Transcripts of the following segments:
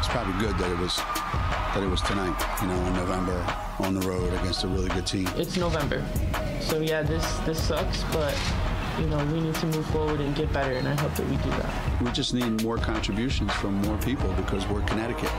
it's probably good that it was tonight, you know, in November on the road against a really good team. It's November, so yeah, this sucks, but you know, we need to move forward and get better, and I hope that we do that. We just need more contributions from more people because we're Connecticut.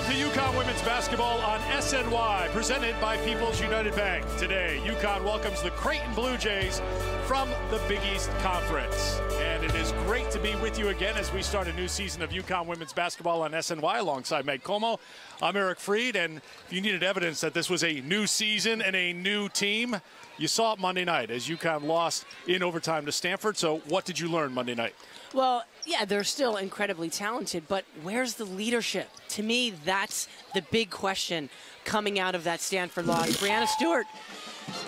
UConn women's basketball on SNY, presented by People's United Bank. Today, UConn welcomes the Creighton Blue Jays from the Big East Conference. And it is great to be with you again as we start a new season of UConn women's basketball on SNY alongside Meg Como. I'm Eric Freed, and if you needed evidence that this was a new season and a new team, you saw it Monday night as UConn lost in overtime to Stanford. So what did you learn Monday night? Well, yeah, they're still incredibly talented, but where's the leadership? To me, that's the big question coming out of that Stanford loss. Brianna Stewart,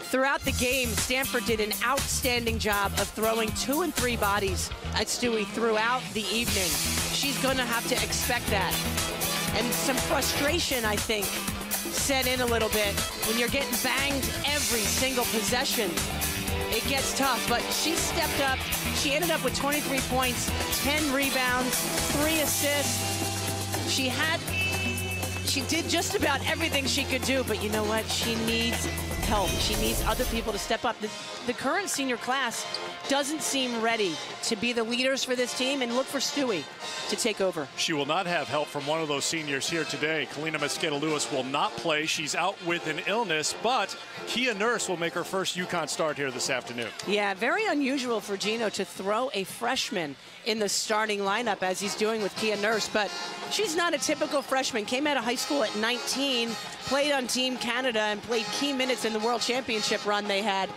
throughout the game, Stanford did an outstanding job of throwing 2 and 3 bodies at Stewie throughout the evening. She's going to have to expect that. And some frustration, I think, set in a little bit when you're getting banged every single possession. It gets tough, but she stepped up. She ended up with 23 points, 10 rebounds, 3 assists. She did just about everything she could do, but you know what? She needs help. She needs other people to step up. The current senior class doesn't seem ready to be the leaders for this team, and look for Stewie to take over. She will not have help from one of those seniors here today. Kalina Mosqueda-Lewis will not play. She's out with an illness, but Kia Nurse will make her first UConn start here this afternoon. Yeah, very unusual for Gino to throw a freshman in the starting lineup as he's doing with Kia Nurse, but she's not a typical freshman. Came out of high school at 19, played on Team Canada, and played key minutes in the World Championship run they had.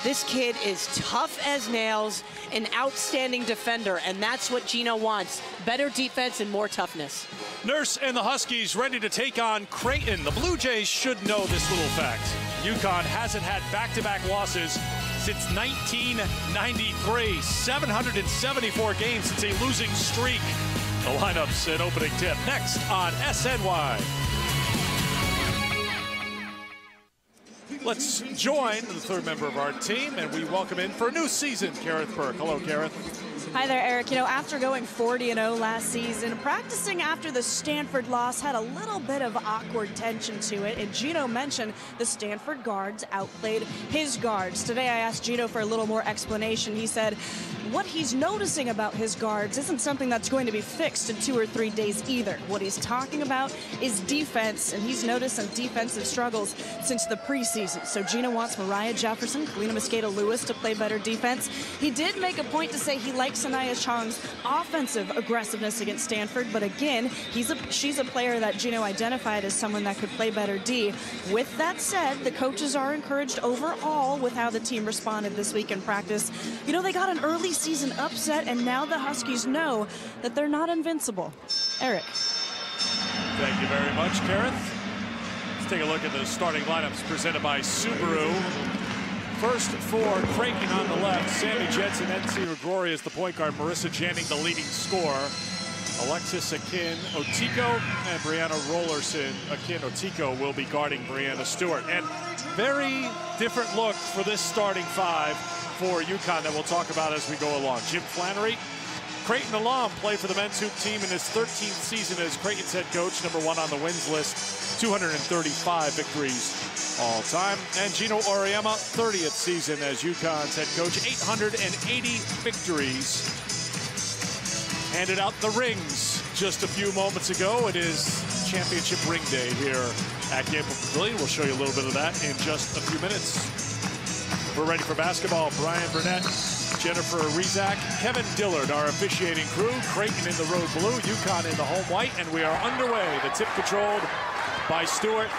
This kid is tough as nails, an outstanding defender, and that's what Gino wants. Better defense and more toughness. Nurse and the Huskies ready to take on Creighton. The Blue Jays should know this little fact. UConn hasn't had back-to-back losses since 1993. 774 games since a losing streak. The lineups and opening tip next on SNY. Let's join the third member of our team, and we welcome in for a new season, Kareth Burke. Hello, Kareth. Hi there, Eric. You know, after going 40-0 last season, practicing after the Stanford loss had a little bit of awkward tension to it, and Gino mentioned the Stanford guards outplayed his guards. Today I asked Gino for a little more explanation. He said what he's noticing about his guards isn't something that's going to be fixed in 2 or 3 days either. What he's talking about is defense, and he's noticed some defensive struggles since the preseason. So Gino wants Mariah Jefferson, Kalina Mosqueda-Lewis to play better defense. He did make a point to say he likes Sanaya Chong's offensive aggressiveness against Stanford, but again, she's a player that Gino identified as someone that could play better D. With that said, the coaches are encouraged overall with how the team responded this week in practice. You know, they got an early season upset, and now the Huskies know that they're not invincible. Eric. Thank you very much, Kareth. Let's take a look at the starting lineups presented by Subaru. First for Creighton on the left, Sammy Jensen, Etsy Rory is the point guard, Marissa Janning the leading scorer, Alexis Akin Otiko, and Brianna Rollerson. Akin Otiko will be guarding Brianna Stewart. And very different look for this starting five for UConn that we'll talk about as we go along. Jim Flannery, Creighton alum, played for the men's hoop team in his 13th season as Creighton's head coach, #1 on the wins list, 235 victories all time. And Gino Auriemma, 30th season as UConn's head coach, 880 victories. Handed out the rings just a few moments ago. It is championship ring day here at Gamble Pavilion. We'll show you a little bit of that in just a few minutes. We're ready for basketball. Brian Burnett, Jennifer Rizak, Kevin Dillard, our officiating crew. Creighton in the road blue, UConn in the home white, and we are underway. The tip controlled by Stewart.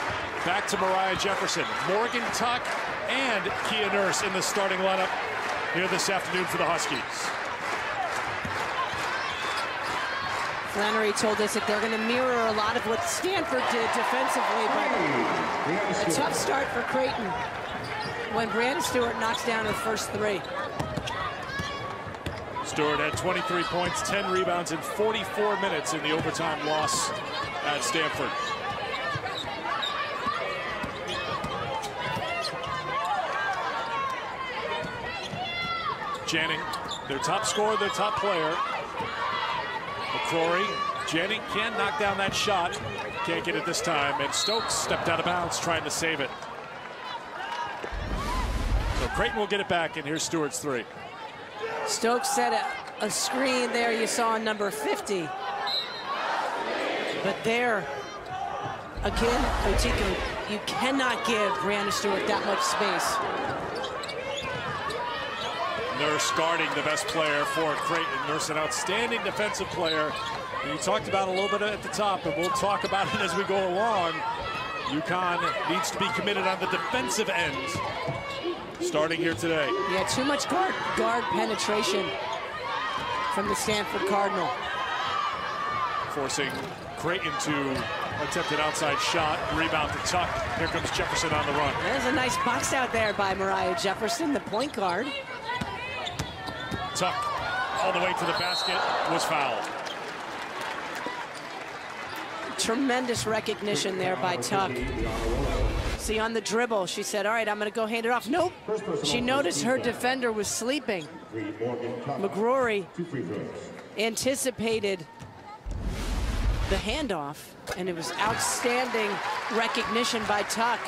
Back to Mariah Jefferson, Morgan Tuck, and Kia Nurse in the starting lineup here this afternoon for the Huskies. Flannery told us that they're going to mirror a lot of what Stanford did defensively, but a tough start for Creighton when Brianna Stewart knocks down her first three. Stewart had 23 points, 10 rebounds in 44 minutes in the overtime loss at Stanford. Janning, their top scorer, their top player. McCrory, Janning can knock down that shot. Can't get it this time, and Stokes stepped out of bounds trying to save it. So Creighton will get it back, and here's Stewart's three. Stokes set a screen there you saw on number 50. But there, again, Otiku, you cannot give Brianna Stewart that much space. Nurse guarding the best player for Creighton. Nurse, an outstanding defensive player. And you talked about a little bit at the top, and we'll talk about it as we go along. UConn needs to be committed on the defensive end starting here today. Yeah, too much guard penetration from the Stanford Cardinal. Forcing Creighton to attempt an outside shot. Rebound to Tuck. Here comes Jefferson on the run. There's a nice box out there by Mariah Jefferson, the point guard. Tuck all the way to the basket, was fouled. Tremendous recognition there by Tuck. See, on the dribble, she said, all right, I'm going to go hand it off. Nope. She noticed her defender was sleeping. McCrory anticipated the handoff, and it was outstanding recognition by Tuck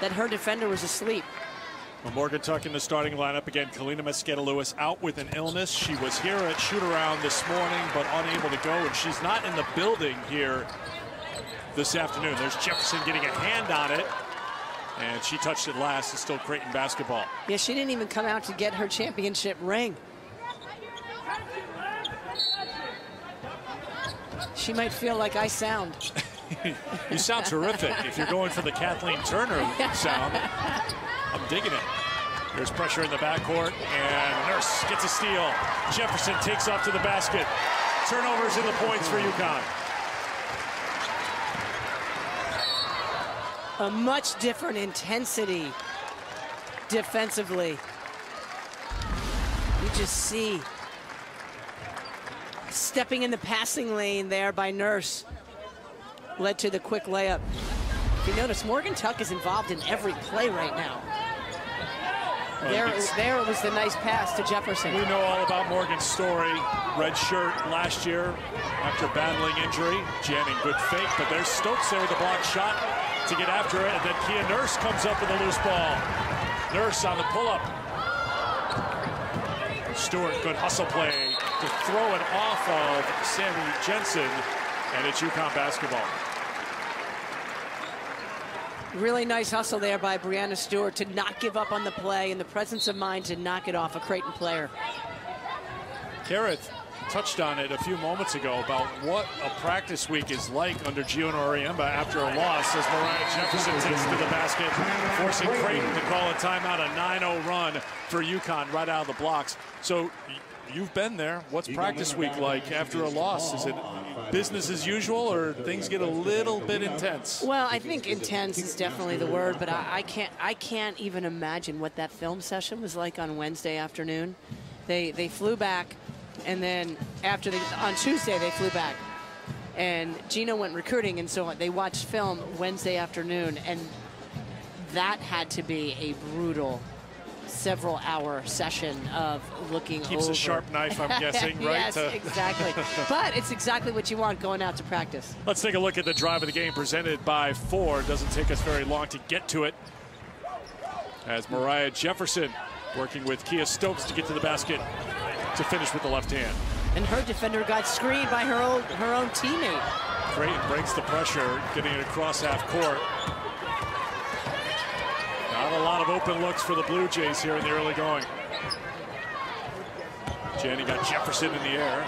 that her defender was asleep. Well, Morgan Tuck in the starting lineup again. Kalina Mosqueda-Lewis out with an illness. She was here at shoot-around this morning, but unable to go, and she's not in the building here this afternoon. There's Jefferson getting a hand on it, and she touched it last. It's still Creighton basketball. Yeah, she didn't even come out to get her championship ring. She might feel like I sound. You sound terrific. If you're going for the Kathleen Turner sound, I'm digging it. There's pressure in the backcourt, and Nurse gets a steal. Jefferson takes off to the basket. Turnovers in the points for UConn. A much different intensity defensively. You just see stepping in the passing lane there by Nurse led to the quick layup. If you notice, Morgan Tuck is involved in every play right now. There it was the nice pass to Jefferson. We know all about Morgan's story. Red shirt last year after battling injury. Janning, good fake, but there's Stokes there with a blocked shot to get after it, and then Kia Nurse comes up with a loose ball. Nurse on the pull-up. Stewart, good hustle play to throw it off of Sammy Jensen, and it's UConn basketball. Really nice hustle there by Brianna Stewart to not give up on the play and the presence of mind to knock it off a Creighton player. Kareth touched on it a few moments ago about what a practice week is like under Gianna Oriemba after a loss as Mariah Jefferson takes to the basket, forcing Creighton to call a timeout, a 9-0 run for UConn right out of the blocks. So you've been there. What's practice week like after a loss? Is it business as usual, or things get a little bit intense? Well, I think intense is definitely the word, but I can't even imagine what that film session was like on Wednesday afternoon. They flew back, and then on Tuesday they flew back, and Gina went recruiting, and so they watched film Wednesday afternoon, and that had to be a brutal several-hour session of looking Keeps over. a sharp knife, I'm guessing, right? Yes, exactly. But it's exactly what you want going out to practice. Let's take a look at the drive of the game presented by Ford. Doesn't take us very long to get to it, as Mariah Jefferson working with Kia Stokes to get to the basket to finish with the left hand. And her defender got screened by her own teammate. Creighton breaks the pressure, getting it across half court. Not a lot of open looks for the Blue Jays here in the early going. Janning got Jefferson in the air.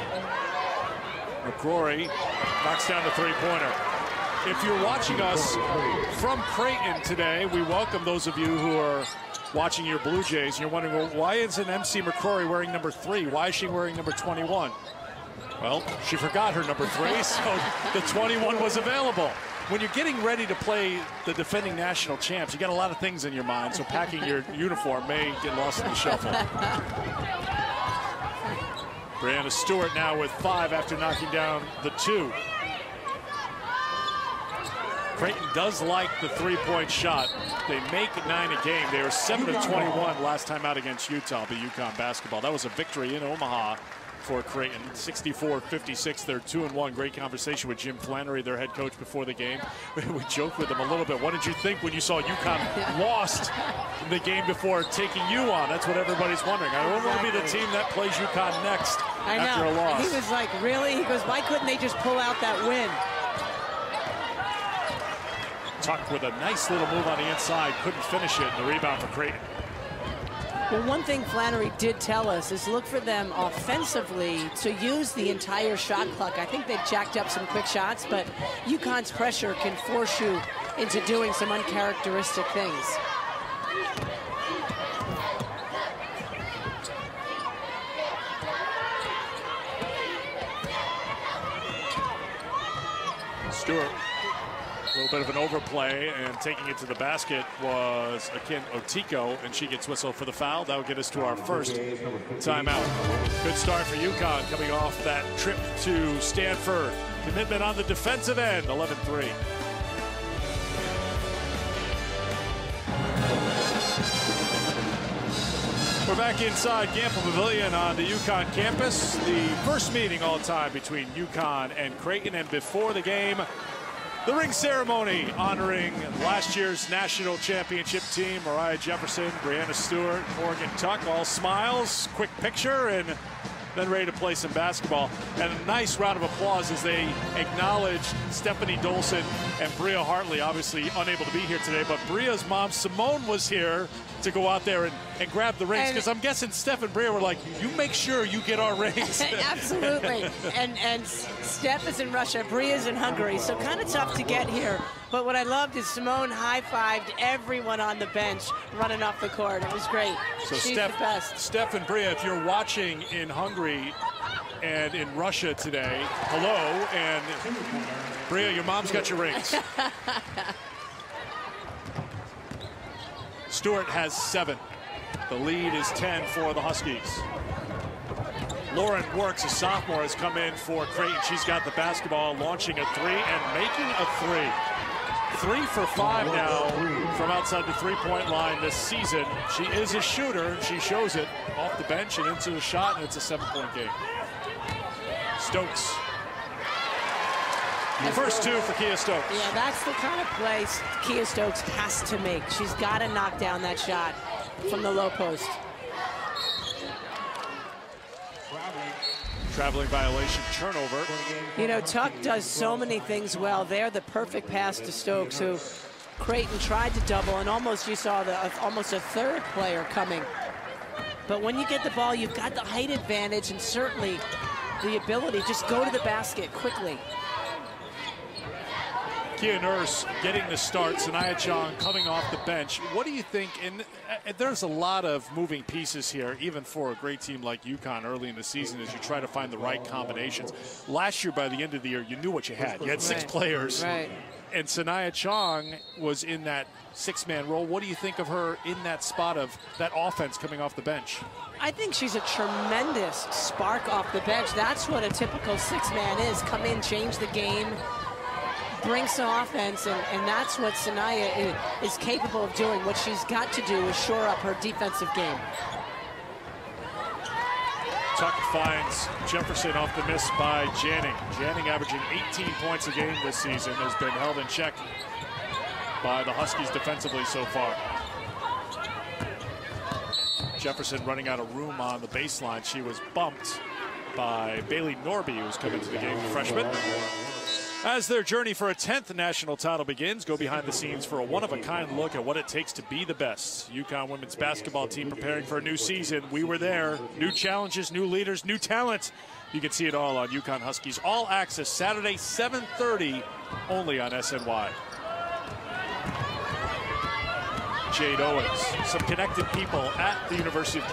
McCrory knocks down the three-pointer. If you're watching us from Creighton today, we welcome those of you who are watching your Blue Jays. You're wondering, well, why isn't MC McCrory wearing number 3? Why is she wearing number 21? Well, she forgot her number 3, so the 21 was available. When you're getting ready to play the defending national champs, you got a lot of things in your mind, so packing your uniform may get lost in the shuffle. Brianna Stewart now with 5 after knocking down the 2. Creighton does like the three-point shot. They make 9 a game. They were 7 of 21 last time out against Utah, the UConn basketball. That was a victory in Omaha for Creighton. 64-56. They're 2-1. Great conversation with Jim Flannery, their head coach, before the game. We joked with him a little bit. What did you think when you saw UConn lost the game before taking you on? That's what everybody's wondering. I don't want to be the team that plays UConn next after a loss. He was like, really? He goes, why couldn't they just pull out that win? Tuck with a nice little move on the inside. Couldn't finish it. And the rebound for Creighton. Well, one thing Flannery did tell us is look for them offensively to use the entire shot clock. I think they've jacked up some quick shots, but UConn's pressure can force you into doing some uncharacteristic things. Stewart. A little bit of an overplay, and taking it to the basket was Akin Otiko, and she gets whistled for the foul. That will get us to our first timeout. Good start for UConn coming off that trip to Stanford. Commitment on the defensive end, 11-3. We're back inside Gamble Pavilion on the UConn campus. The first meeting all time between UConn and Creighton, and before the game, the ring ceremony honoring last year's national championship team. Mariah Jefferson, Brianna Stewart, Morgan Tuck, all smiles, quick picture, and then ready to play some basketball. And a nice round of applause as they acknowledge Stephanie Dolson and Bria Hartley, obviously unable to be here today, but Bria's mom, Simone, was here to go out there and grab the rings, because I'm guessing Steph and Bria were like, you make sure you get our rings. Absolutely. and Steph is in Russia, Bria's in Hungary, so kind of tough to get here. But what I loved is Simone high-fived everyone on the bench running off the court. It was great. So She's the best. Steph and Bria, if you're watching in Hungary and in Russia today, hello, and Bria, your mom's got your rings. Stewart has 7. The lead is 10 for the Huskies. Lauren Works, a sophomore, has come in for Creighton. She's got the basketball, launching a 3 and making a 3. 3 for 5 now from outside the three-point line this season. She is a shooter. She shows it off the bench and into the shot, and it's a 7-point game. Stokes. The first 2 for Kia Stokes. Yeah, that's the kind of play Kia Stokes has to make. She's got to knock down that shot from the low post. Traveling violation, turnover. You know, Tuck does so many things well. They're the perfect pass to Stokes, who Creighton tried to double, and almost you saw almost a third player coming. But when you get the ball, you've got the height advantage and certainly the ability to just go to the basket quickly. Kia Nurse getting the start. Sanaya Chong coming off the bench. What do you think? And there's a lot of moving pieces here, even for a great team like UConn early in the season, as you try to find the right combinations. Last year, by the end of the year, you knew what you had. You had 6 players. Right. And Sanaya Chong was in that 6-man role. What do you think of her in that spot of that offense coming off the bench? I think she's a tremendous spark off the bench. That's what a typical 6-man is. Come in, change the game, bring some offense, and that's what Sanaya is capable of doing. What she's got to do is shore up her defensive game. Tuck finds Jefferson off the miss by Janning. Janning averaging 18 points a game this season, has been held in check by the Huskies defensively so far. Jefferson running out of room on the baseline. She was bumped by Bailey Norby, who's come into the game, the freshman. As their journey for a 10th national title begins, go behind the scenes for a one-of-a-kind look at what it takes to be the best. UConn women's basketball team preparing for a new season. We were there. New challenges, new leaders, new talent. You can see it all on UConn Huskies All Access, Saturday, 7:30, only on SNY. Jade Owens, some connected people at the University of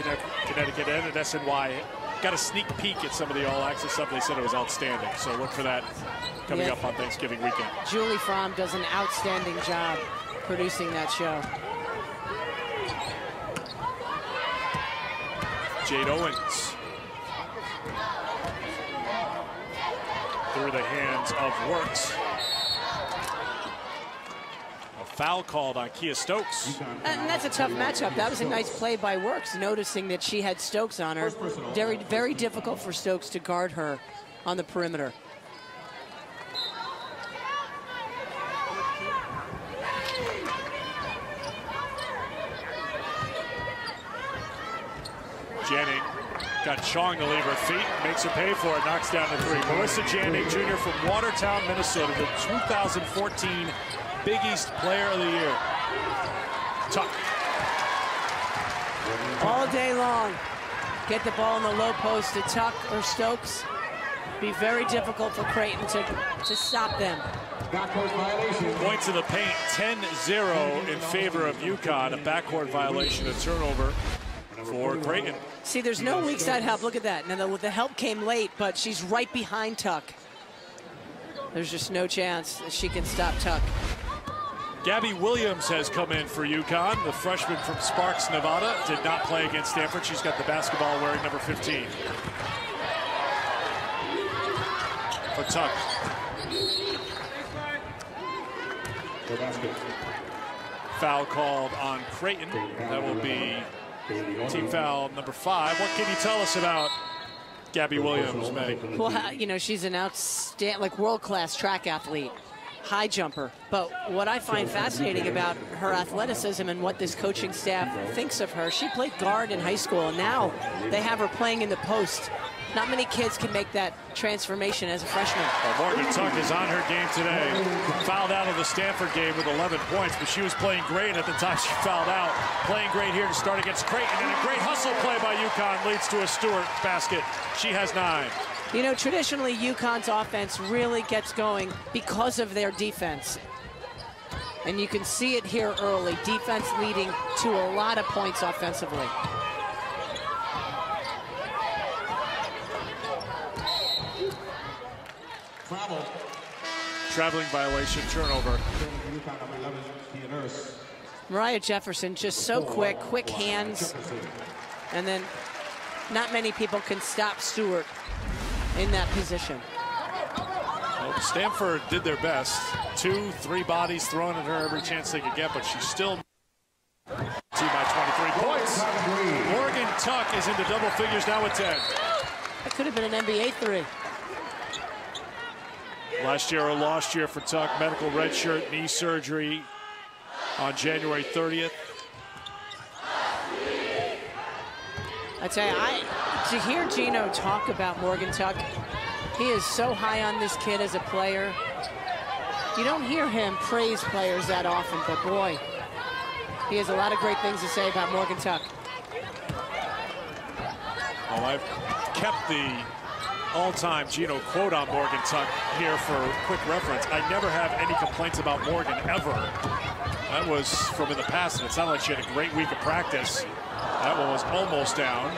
Connecticut and at SNY. Got a sneak peek at some of the All Access stuff. They said it was outstanding, so look for that coming up on Thanksgiving weekend. Julie Fromm does an outstanding job producing that show. Jade Owens into the hands of Works. A foul called on Kia Stokes. And that's a tough matchup. That was a nice play by Works, noticing that she had Stokes on her. Very, very difficult for Stokes to guard her on the perimeter. Janning got Chong to leave her feet, makes her pay for it, knocks down the three. Melissa Janning, junior from Watertown, Minnesota, the 2014 Big East Player of the Year. Tuck. All day long. Get the ball in the low post to Tuck or Stokes. Be very difficult for Creighton to stop them. Points in the paint, 10-0 in favor of UConn. A backcourt violation, a turnover for Creighton. See, there's no weak side help. Look at that. Now, the help came late, but she's right behind Tuck. There's just no chance that she can stop Tuck. Gabby Williams has come in for UConn. The freshman from Sparks, Nevada, did not play against Stanford. She's got the basketball wearing number 15. For Tuck. Foul called on Creighton. That will be team foul number 5. What can you tell us about Gabby Williams, Meg? Well, you know, she's an outstanding, like world-class track athlete, high jumper. But what I find fascinating about her athleticism and what this coaching staff thinks of her, she played guard in high school, and now they have her playing in the post. Not many kids can make that transformation as a freshman. Well, Morgan Tuck is on her game today. Fouled out of the Stanford game with 11 points, but she was playing great at the time she fouled out. Playing great here to start against Creighton, and a great hustle play by UConn leads to a Stewart basket. She has 9. You know, traditionally, UConn's offense really gets going because of their defense. And you can see it here early. Defense leading to a lot of points offensively. Traveling violation, turnover. Mariah Jefferson just so quick hands. And then not many people can stop Stewart in that position. Well, Stanford did their best. 2, 3 bodies thrown at her every chance they could get, but she's still by 23 points. Morgan Tuck is into double figures now with 10. That could have been an NBA 3. Last year or lost year for Tuck, medical redshirt, knee surgery on January 30th. I tell you, to hear Gino talk about Morgan Tuck, he is so high on this kid as a player. You don't hear him praise players that often, but boy, he has a lot of great things to say about Morgan Tuck. Well, I've kept the all-time Gino quote on Morgan Tuck here for quick reference. I never have any complaints about Morgan, ever. That was from in the past, and it sounded like she had a great week of practice. That one was almost down.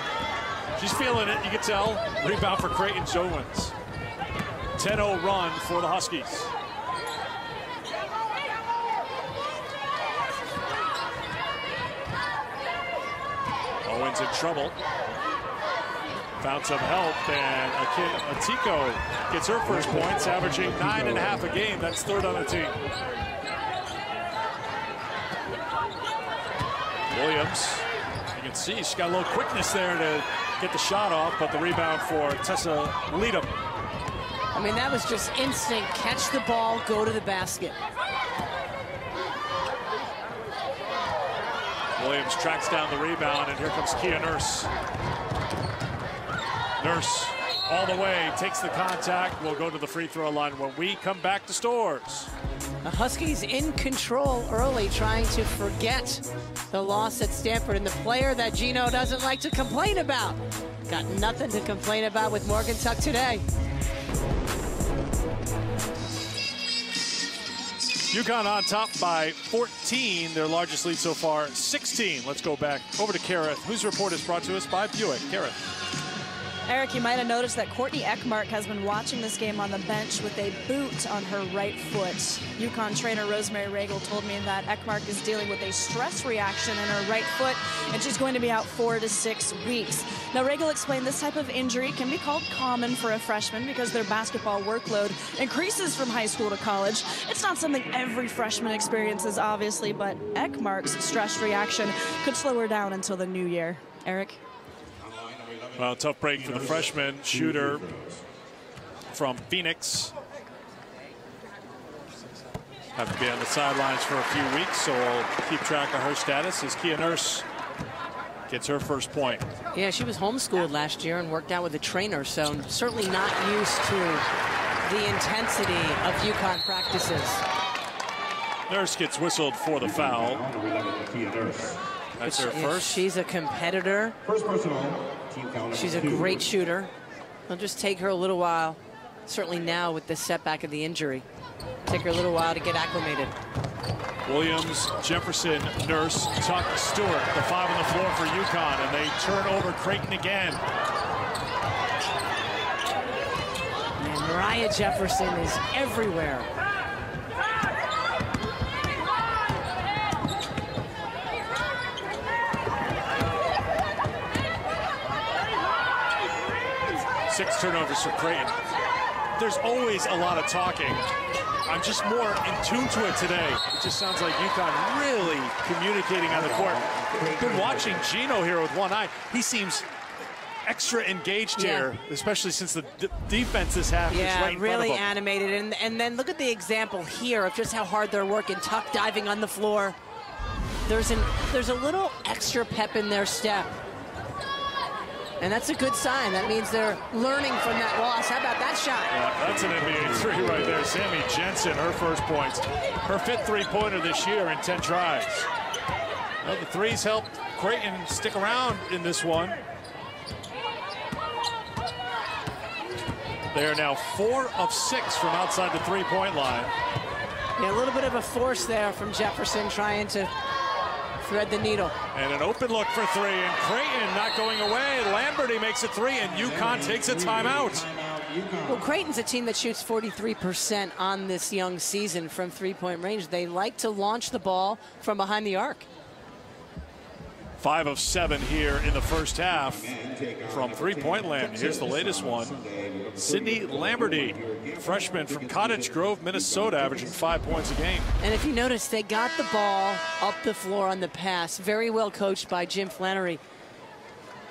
She's feeling it, you can tell. Rebound for Creighton, Owens. 10-0 run for the Huskies. Owens in trouble. Found some help, and Atiko gets her first points, averaging 9.5 a game. That's 3rd on the team. Williams, you can see she's got a little quickness there to get the shot off, but the rebound for Tessa Leadham. I mean, that was just instinct. Catch the ball, go to the basket. Williams tracks down the rebound, and here comes Kia Nurse. Nurse all the way, takes the contact. We'll go to the free throw line when we come back to Stores. The Huskies in control early, trying to forget the loss at Stanford, and the player that Gino doesn't like to complain about. Got nothing to complain about with Morgan Tuck today. UConn on top by 14, their largest lead so far, 16. Let's go back over to Kareth, whose report is brought to us by Buick. Kareth. Eric, you might have noticed that Courtney Ekmark has been watching this game on the bench with a boot on her right foot. UConn trainer Rosemary Regal told me that Ekmark is dealing with a stress reaction in her right foot, and she's going to be out 4 to 6 weeks. Now, Regal explained this type of injury can be called common for a freshman because their basketball workload increases from high school to college. It's not something every freshman experiences, obviously, but Ekmark's stress reaction could slow her down until the new year. Eric? Well, tough break for the freshman shooter from Phoenix. Have to be on the sidelines for a few weeks, so we'll keep track of her status as Kia Nurse gets her first point. Yeah, she was homeschooled last year and worked out with a trainer, so certainly not used to the intensity of UConn practices. Nurse gets whistled for the foul. That's her first. She's a competitor. First personal. She's a great shooter. It'll just take her a little while, certainly now with the setback of the injury. Take her a little while to get acclimated. Williams, Jefferson, Nurse, Tuck, Stewart, the 5 on the floor for UConn, and they turn over Creighton again. And Mariah Jefferson is everywhere. Six turnovers for Creighton. There's always a lot of talking. I'm just more in tune to it today. It just sounds like UConn really communicating on the court. Been watching Gino here with one eye. He seems extra engaged here, especially since the defense this half is right in really front of him. animated. And then look at the example here of just how hard they're working. Tuck diving on the floor. There's a little extra pep in their step. And that's a good sign. That means they're learning from that loss. How about that shot? Yeah, that's an NBA 3 right there. Sammy Jensen, her first points. Her 5th three-pointer this year in 10 tries. Well, the threes helped Creighton stick around in this one. They are now 4 of 6 from outside the three-point line. Yeah, a little bit of a force there from Jefferson trying to thread the needle. And an open look for 3, and Creighton not going away. Lamberty makes a 3, and UConn takes a timeout. Well, Creighton's a team that shoots 43% on this young season from three-point range. They like to launch the ball from behind the arc. 5 of 7 here in the first half from three-point land. Here's the latest one. Sydney Lamberty, freshman from Cottage Grove, Minnesota, averaging 5 points a game. And if you notice, they got the ball up the floor on the pass. Very well coached by Jim Flannery.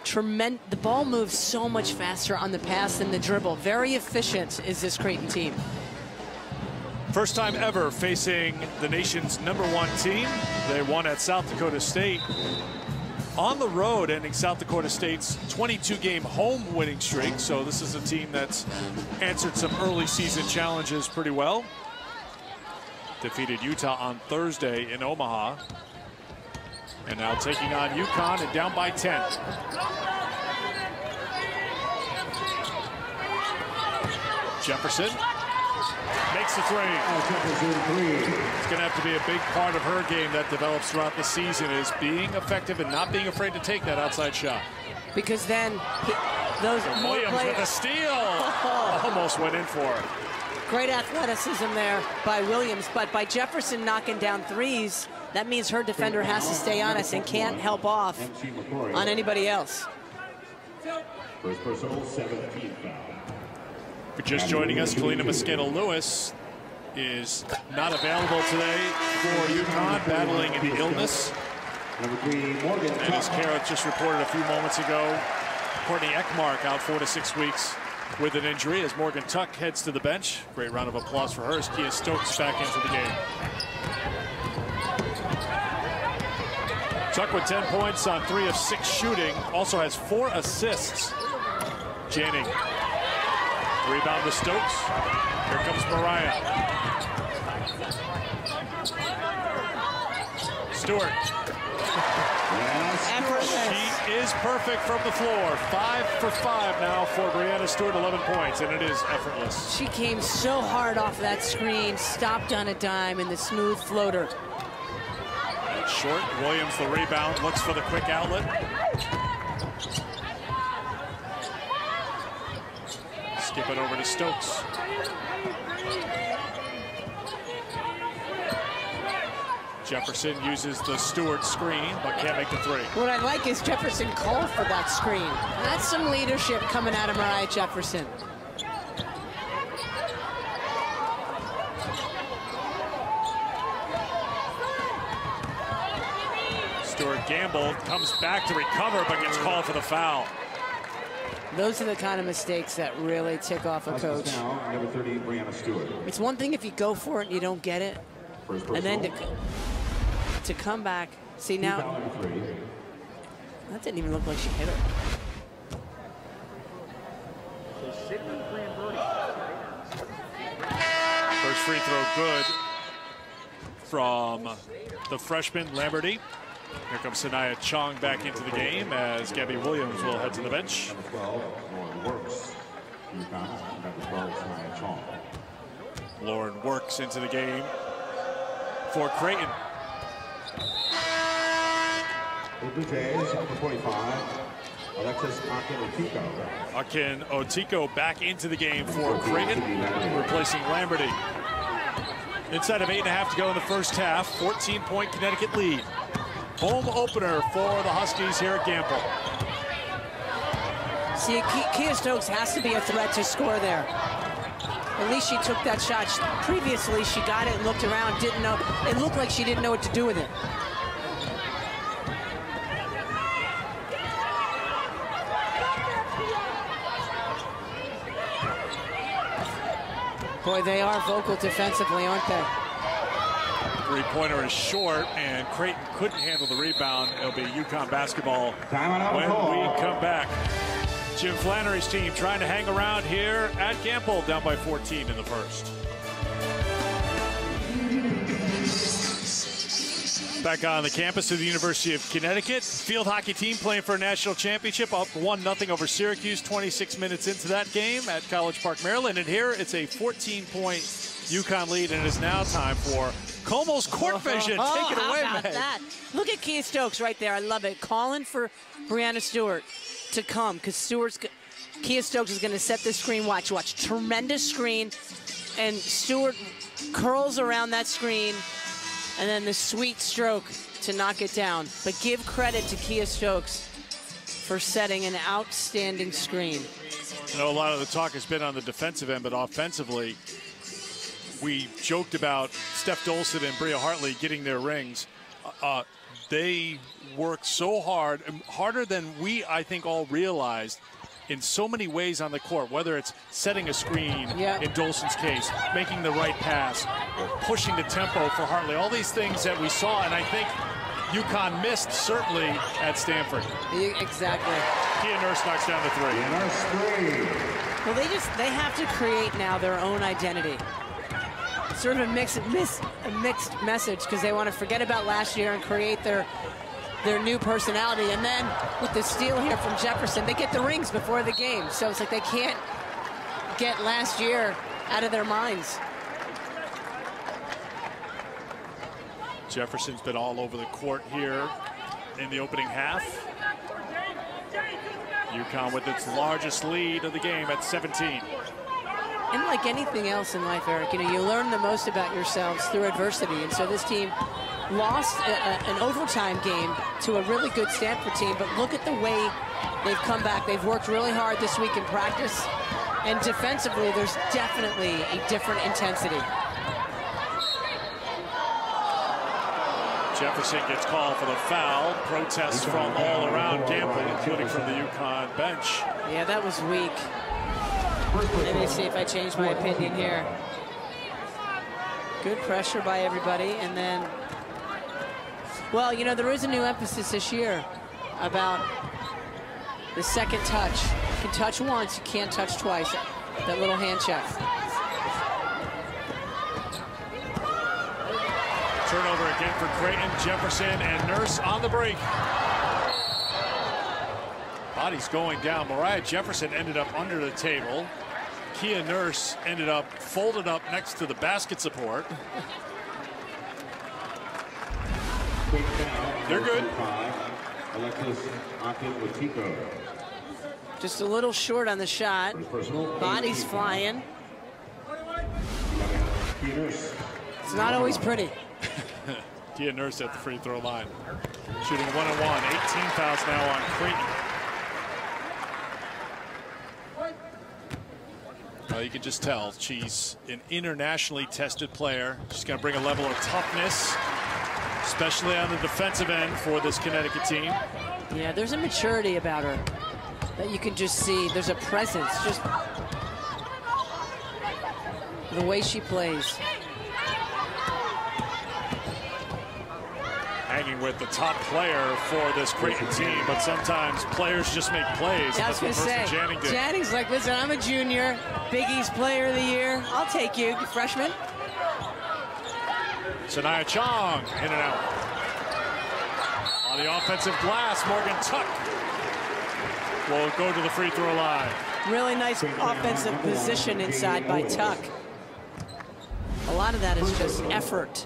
The ball moves so much faster on the pass than the dribble. Very efficient is this Creighton team. First time ever facing the nation's #1 team. They won at South Dakota State on the road, ending South Dakota State's 22-game home winning streak. So this is a team that's answered some early season challenges pretty well. Defeated Utah on Thursday in Omaha. And now taking on UConn and down by 10. Jefferson makes the 3. It's going to have to be a big part of her game that develops throughout the season, is being effective and not being afraid to take that outside shot. Because then those Williams with a steal. Almost went in for it. Great athleticism there by Williams, but by Jefferson knocking down threes, that means her defender has to stay honest and can't help off on anybody else. First personal, 17 foul. For just joining us, Kalina Mosqueda-Lewis is not available today for UConn, battling an illness. Number 3, Morgan. And as Kara just reported a few moments ago, Courtney Ekmark out 4 to 6 weeks with an injury as Morgan Tuck heads to the bench. Great round of applause for her as Kia Stokes back into the game. Tuck with 10 points on 3 of 6 shooting, also has 4 assists. Janning. Rebound to Stokes. Here comes Mariah. Stewart. She is perfect from the floor. 5 for 5 now for Brianna Stewart, 11 points, and it is effortless. She came so hard off that screen, stopped on a dime in the smooth floater. And short, Williams the rebound, looks for the quick outlet. Skip it over to Stokes. Jefferson uses the Stewart screen, but can't make the three. What I like is Jefferson called for that screen. That's some leadership coming out of Mariah Jefferson. Stewart Gamble comes back to recover, but gets called for the foul. Those are the kind of mistakes that really tick off a coach. Now, number 30, Brianna Stewart. It's one thing if you go for it and you don't get it, and then to come back. See now, that didn't even look like she hit her. First free throw good from the freshman Lamberty. Here comes Sanaya Chong back into the game as Gabby Williams will head to the bench. Number 12, Lauren Works. UConn, number 12, Sanaya Chong. Lauren Works into the game for Creighton. The Blue Jays, number 45, Alexis Akin-Otiko. Akin-Otiko back into the game for Creighton, replacing Lamberty. Inside of 8.5 to go in the first half, 14-point Connecticut lead. Home opener for the Huskies here at Gamble. See, Kia Stokes has to be a threat to score there. At least she took that shot. Previously, she got it and looked around, didn't know. It looked like she didn't know what to do with it. Boy, they are vocal defensively, aren't they? Three-pointer is short, and Creighton couldn't handle the rebound. It'll be UConn basketball when we come back. Jim Flannery's team trying to hang around here at Gamble, down by 14 in the first. Back on the campus of the University of Connecticut. Field hockey team playing for a national championship, up 1-0 over Syracuse, 26 minutes into that game at College Park, Maryland. And here it's a 14-point UConn lead, and it is now time for Como's Court Vision. Take it away, how about man. that? Look at Kia Stokes right there. I love it. Calling for Brianna Stewart to come, because Kia Stokes is going to set this screen. Watch. Tremendous screen. And Stewart curls around that screen, and then the sweet stroke to knock it down. But give credit to Kia Stokes for setting an outstanding screen. I know a lot of the talk has been on the defensive end, but offensively, we joked about Steph Dolson and Bria Hartley getting their rings. They work so hard, harder than we, I think, all realized, in so many ways on the court, whether it's setting a screen in Dolson's case, making the right pass, pushing the tempo for Hartley, all these things that we saw, and I think UConn missed, certainly, at Stanford. Exactly. Kia Nurse knocks down the three. Well, they have to create now their own identity. Sort of a mixed message, because they want to forget about last year and create their new personality. And then with the steal here from Jefferson, they get the rings before the game. So it's like they can't get last year out of their minds. Jefferson's been all over the court here in the opening half. UConn with its largest lead of the game at 17. And like anything else in life, Eric, you learn the most about yourselves through adversity. And so this team lost an overtime game to a really good Stanford team, but look at the way they've come back. They've worked really hard this week in practice, and defensively, there's definitely a different intensity. Jefferson gets called for the foul. Protests from all around Gamble, including from the UConn bench. Yeah, that was weak. Let me see if I change my opinion here. Good pressure by everybody, and then, well, there is a new emphasis this year about the second touch. You can touch once, you can't touch twice. That little hand check. Turnover again for Creighton. Jefferson and Nurse on the break. Bodies going down. Mariah Jefferson ended up under the table. Kia Nurse ended up folded up next to the basket support. They're good. Just a little short on the shot. Body's flying. It's not always pretty. Kia Nurse at the free throw line. Shooting 1-on-1. 18 fouls now on Creighton. You can just tell she's an internationally tested player. She's going to bring a level of toughness, especially on the defensive end for this Connecticut team. Yeah, there's a maturity about her that you can just see. There's a presence, just the way she plays. Hanging with the top player for this Creighton team, but sometimes players just make plays. Yeah, I was going to say, Janning's like, listen, I'm a junior, Big East Player of the Year. I'll take you, freshman. Sanaya Chong in and out. On the offensive glass, Morgan Tuck will go to the free throw line. Really nice offensive position inside by Tuck. A lot of that is just effort.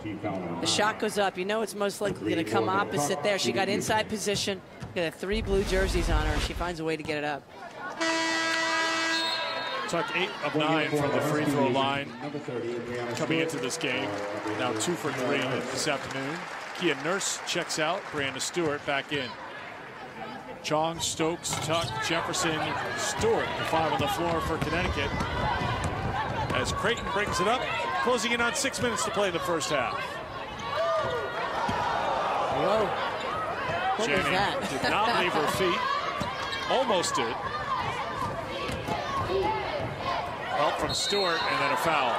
The shot goes up. You know it's most likely going to come opposite there. She got inside position. Got 3 blue jerseys on her. She finds a way to get it up. Tuck 8 of 9 from the free throw line coming into this game. Now 2 for 3 this afternoon. Kia Nurse checks out. Brianna Stewart back in. Chong, Stokes, Tuck, Jefferson, Stewart, the 5 on the floor for Connecticut. As Creighton brings it up, closing in on 6 minutes to play the first half. Whoa. What was Janning that? did not leave her feet. Almost did. Help from Stewart and then a foul.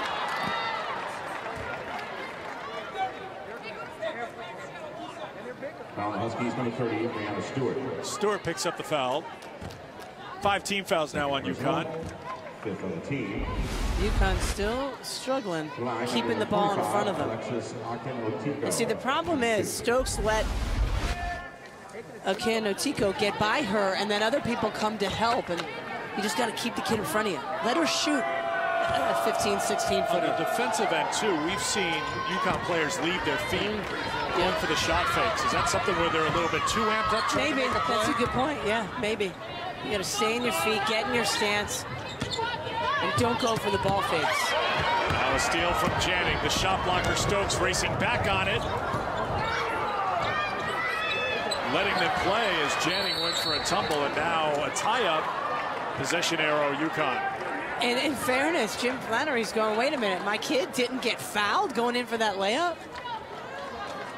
Foul on the Huskies, number 30, Brianna Stewart. Stewart picks up the foul. 5 team fouls now on UConn. 5th on the team. UConn still struggling, keeping the ball in front of them. And see, the problem is Stokes let Okeanotiko get by her, and then other people come to help, and you just got to keep the kid in front of you. Let her shoot a 15, 16 On footer. the defensive end, too, we've seen UConn players leave their feet going for the shot fakes. Is that something where they're a little bit too amped up? Maybe. That's a good point. Yeah, maybe. You got to stay in your feet, get in your stance, and don't go for the ball fakes. Now a steal from Janning. The shot blocker Stokes racing back on it. Letting them play as Janning went for a tumble, and now a tie-up. Possession arrow, UConn. And in fairness, Jim Flannery's going, wait a minute, my kid didn't get fouled going in for that layup?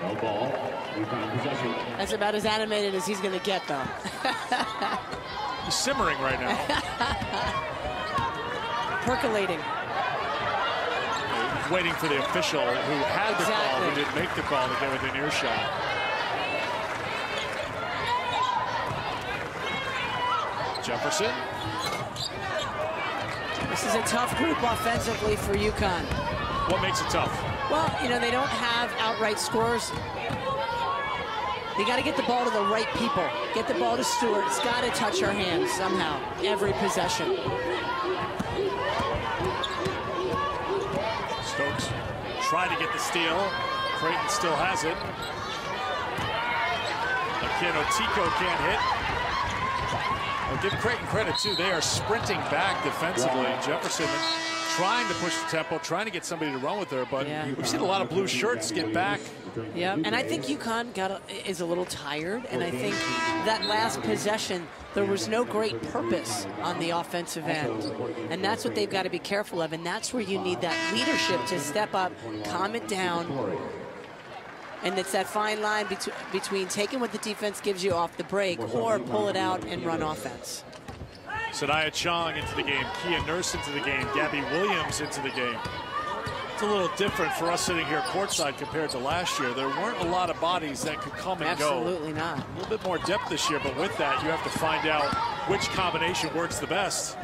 No ball. UConn possession. That's about as animated as he's going to get, though. He's simmering right now. Percolating. Waiting for the official who had the call, who didn't make the call, to get within earshot. Jefferson. This is a tough group offensively for UConn. What makes it tough? Well, you know, they don't have outright scores. They got to get the ball to the right people. Get the ball to Stewart. It's got to touch her hands somehow, every possession. Stokes tried to get the steal. Creighton still has it. Okeanotiko can't hit. I'll give Creighton credit, too. They are sprinting back defensively. Jefferson trying to push the tempo, trying to get somebody to run with her, but we've seen a lot of blue shirts get back. Yeah, and I think UConn is a little tired, and I think that last possession, there was no great purpose on the offensive end. And that's what they've got to be careful of, and that's where you need that leadership to step up, calm it down. And it's that fine line between taking what the defense gives you off the break or pull it out and run offense. Sanaya Chong into the game, Kia Nurse into the game, Gabby Williams into the game. It's a little different for us sitting here courtside compared to last year. There weren't a lot of bodies that could come and go. Absolutely not. A little bit more depth this year, but with that, you have to find out which combination works the best.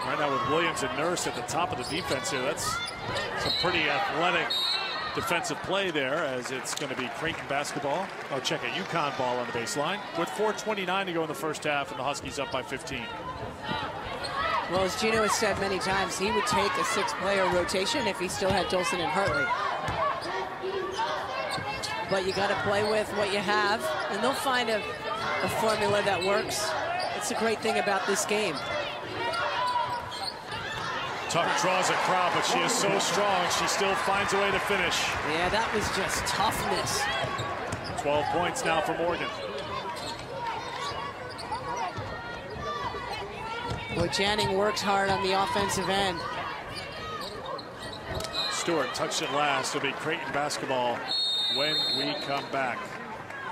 Right now with Williams and Nurse at the top of the defense here, that's some pretty athletic defensive play there, as it's going to be Creighton basketball. Oh, check it, UConn ball on the baseline with 4:29 to go in the first half, and the Huskies up by 15. Well, as Gino has said many times, he would take a 6-player rotation if he still had Dolson and Hartley. But you got to play with what you have, and they'll find a formula that works. that's the great thing about this game. Tuck draws a crowd, but she is so strong, she still finds a way to finish. Yeah, that was just toughness. 12 points now for Morgan. Boy, Janning works hard on the offensive end. Stewart touched it last. It'll be Creighton basketball when we come back.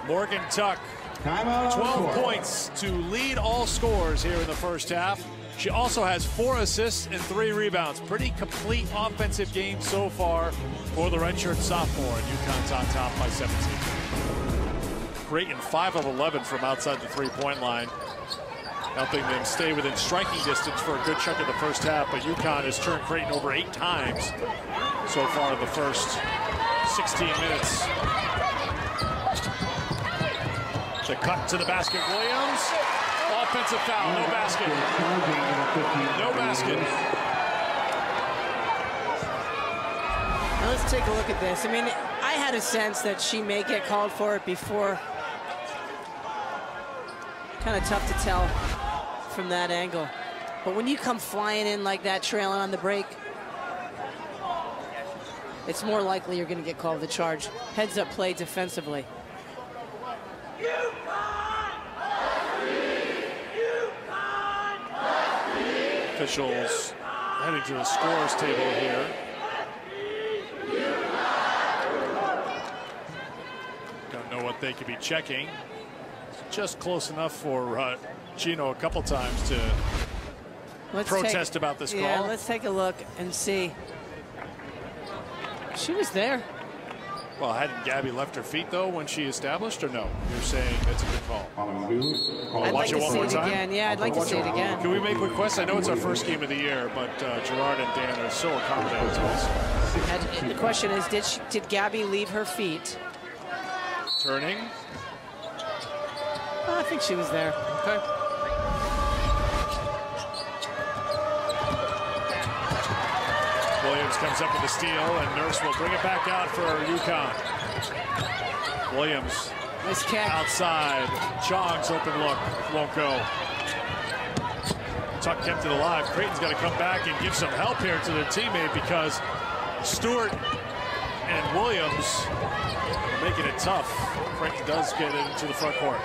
Morgan Tuck, 12 points to lead all scores here in the first half. She also has 4 assists and 3 rebounds. Pretty complete offensive game so far for the redshirt sophomore. And UConn's on top by 17. Creighton 5 of 11 from outside the three-point line, helping them stay within striking distance for a good chunk of the first half. But UConn has turned Creighton over 8 times so far in the first 16 minutes. The cut to the basket, Williams. Offensive foul, no basket. No basket. Now let's take a look at this. I mean, I had a sense that she may get called for it before. Kind of tough to tell from that angle. But when you come flying in like that, trailing on the break, it's more likely you're going to get called the charge. Heads up play defensively. Officials heading to the scores table here. Don't know what they could be checking. It's just close enough for Gino a couple times to protest about this call. Yeah, let's take a look and see. She was there. Well, hadn't Gabby left her feet, though, when she established, or no? You're saying that's a good call. I'd like to see it again. Yeah, I'd like to see it again. Can we make requests? I know it's our first game of the year, but Gerard and Dan are so accommodating to us. And the question is, did Gabby leave her feet? Turning. Oh, I think she was there. Okay. Williams comes up with a steal, and Nurse will bring it back out for UConn. Williams Nice catch. Outside. Chong's open look. Won't go. Tuck kept it alive. Creighton's got to come back and give some help here to their teammate because Stewart and Williams are making it tough. Creighton does get it into the front court.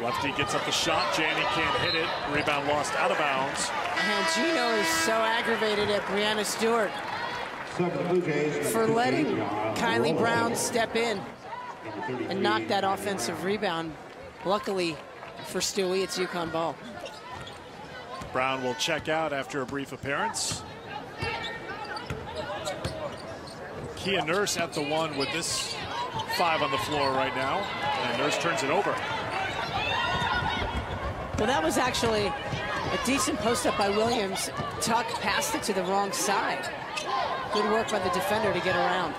Lefty gets up the shot. Janning can't hit it. Rebound lost out of bounds. And Gino is so aggravated at Brianna Stewart for letting Kylie Brown step in and knock that offensive rebound. Luckily for Stewie, it's UConn ball. Brown will check out after a brief appearance. Kia Nurse at the one with this 5 on the floor right now. And Nurse turns it over. Well, that was actually a decent post-up by Williams. Tuck passed it to the wrong side. Good work by the defender to get around.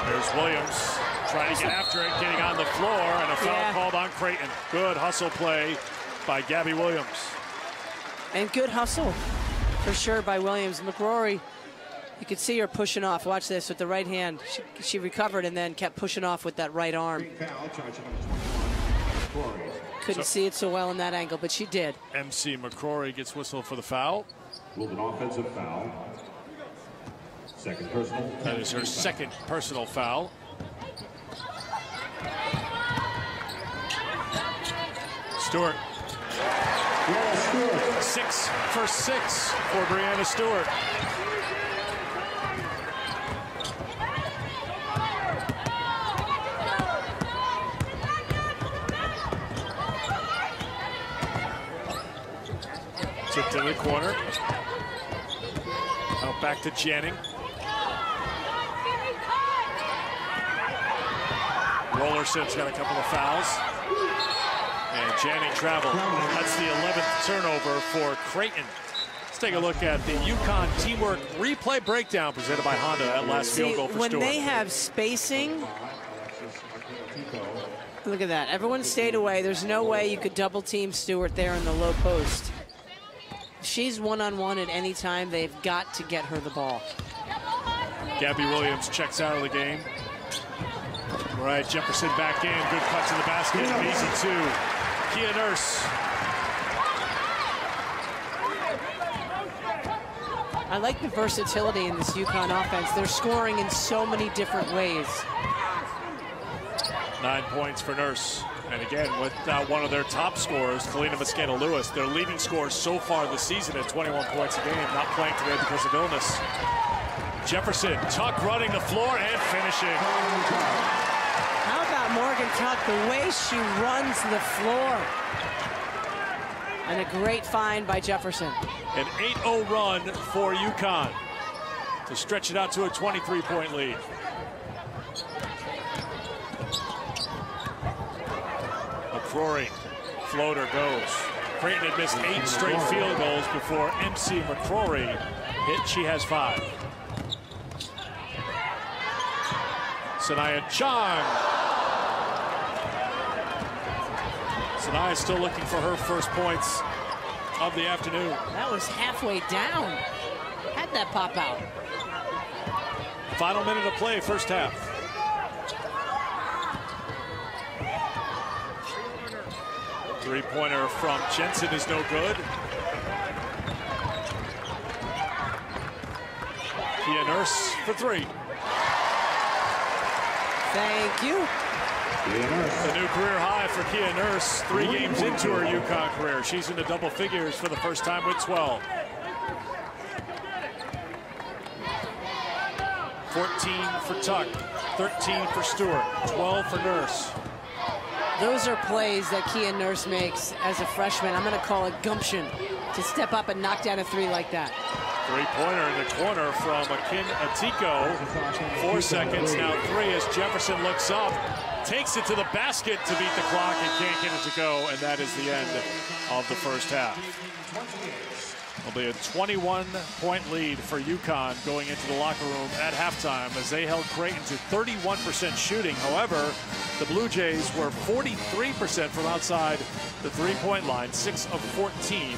There's Williams trying to get after it, getting on the floor, and a foul called on Creighton. Good hustle play by Gabby Williams. And good hustle, for sure, by Williams. McCrory, you could see her pushing off. Watch this with the right hand. She recovered and then kept pushing off with that right arm. Couldn't see it so well in that angle, but she did. MC McCrory gets whistled for the foul. Ruled an offensive foul. Second personal. That is her second personal foul. Stewart. 6 for 6 for Brianna Stewart. Tipped in the corner. Out back to Janning. Rollerson's got a couple of fouls. And Janning traveled. That's the 11th turnover for Creighton. Let's take a look at the UConn teamwork replay breakdown presented by Honda at last field goal for when Stewart. they have spacing, look at that. Everyone stayed away. There's no way you could double team Stewart there in the low post. If she's one-on-one at any time, they've got to get her the ball. Gabby Williams checks out of the game. Right, Jefferson back in. Good cut to the basket. Easy two. Kia Nurse. I like the versatility in this UConn offense. They're scoring in so many different ways. 9 points for Nurse. And again, without one of their top scorers, Kalina Mosqueda-Lewis, their leading scorer so far this season at 21 points a game, not playing today because of illness. Jefferson, Tuck running the floor and finishing. How about Morgan Tuck, the way she runs the floor? And a great find by Jefferson. An 8-0 run for UConn to stretch it out to a 23-point lead. McCrory, floater goes. Creighton had missed 8 straight field goals before MC McCrory hit. She has 5. Sanaya Chong. Sanaya still looking for her first points of the afternoon. That was halfway down. Had that pop out. Final minute of play, first half. Three-pointer from Jensen is no good. Kia Nurse for 3. Thank you. The new career high for Kia Nurse, 3 games into her UConn career. She's into double figures for the first time with 12. 14 for Tuck, 13 for Stewart, 12 for Nurse. Those are plays that Kia Nurse makes as a freshman. I'm going to call it gumption to step up and knock down a 3 like that. Three-pointer in the corner from Akin Atiko. 4 seconds, now 3 as Jefferson looks up. Takes it to the basket to beat the clock and can't get it to go, and that is the end of the first half. It'll be a 21-point lead for UConn going into the locker room at halftime as they held Creighton to 31% shooting. However, the Blue Jays were 43% from outside the three-point line, 6 of 14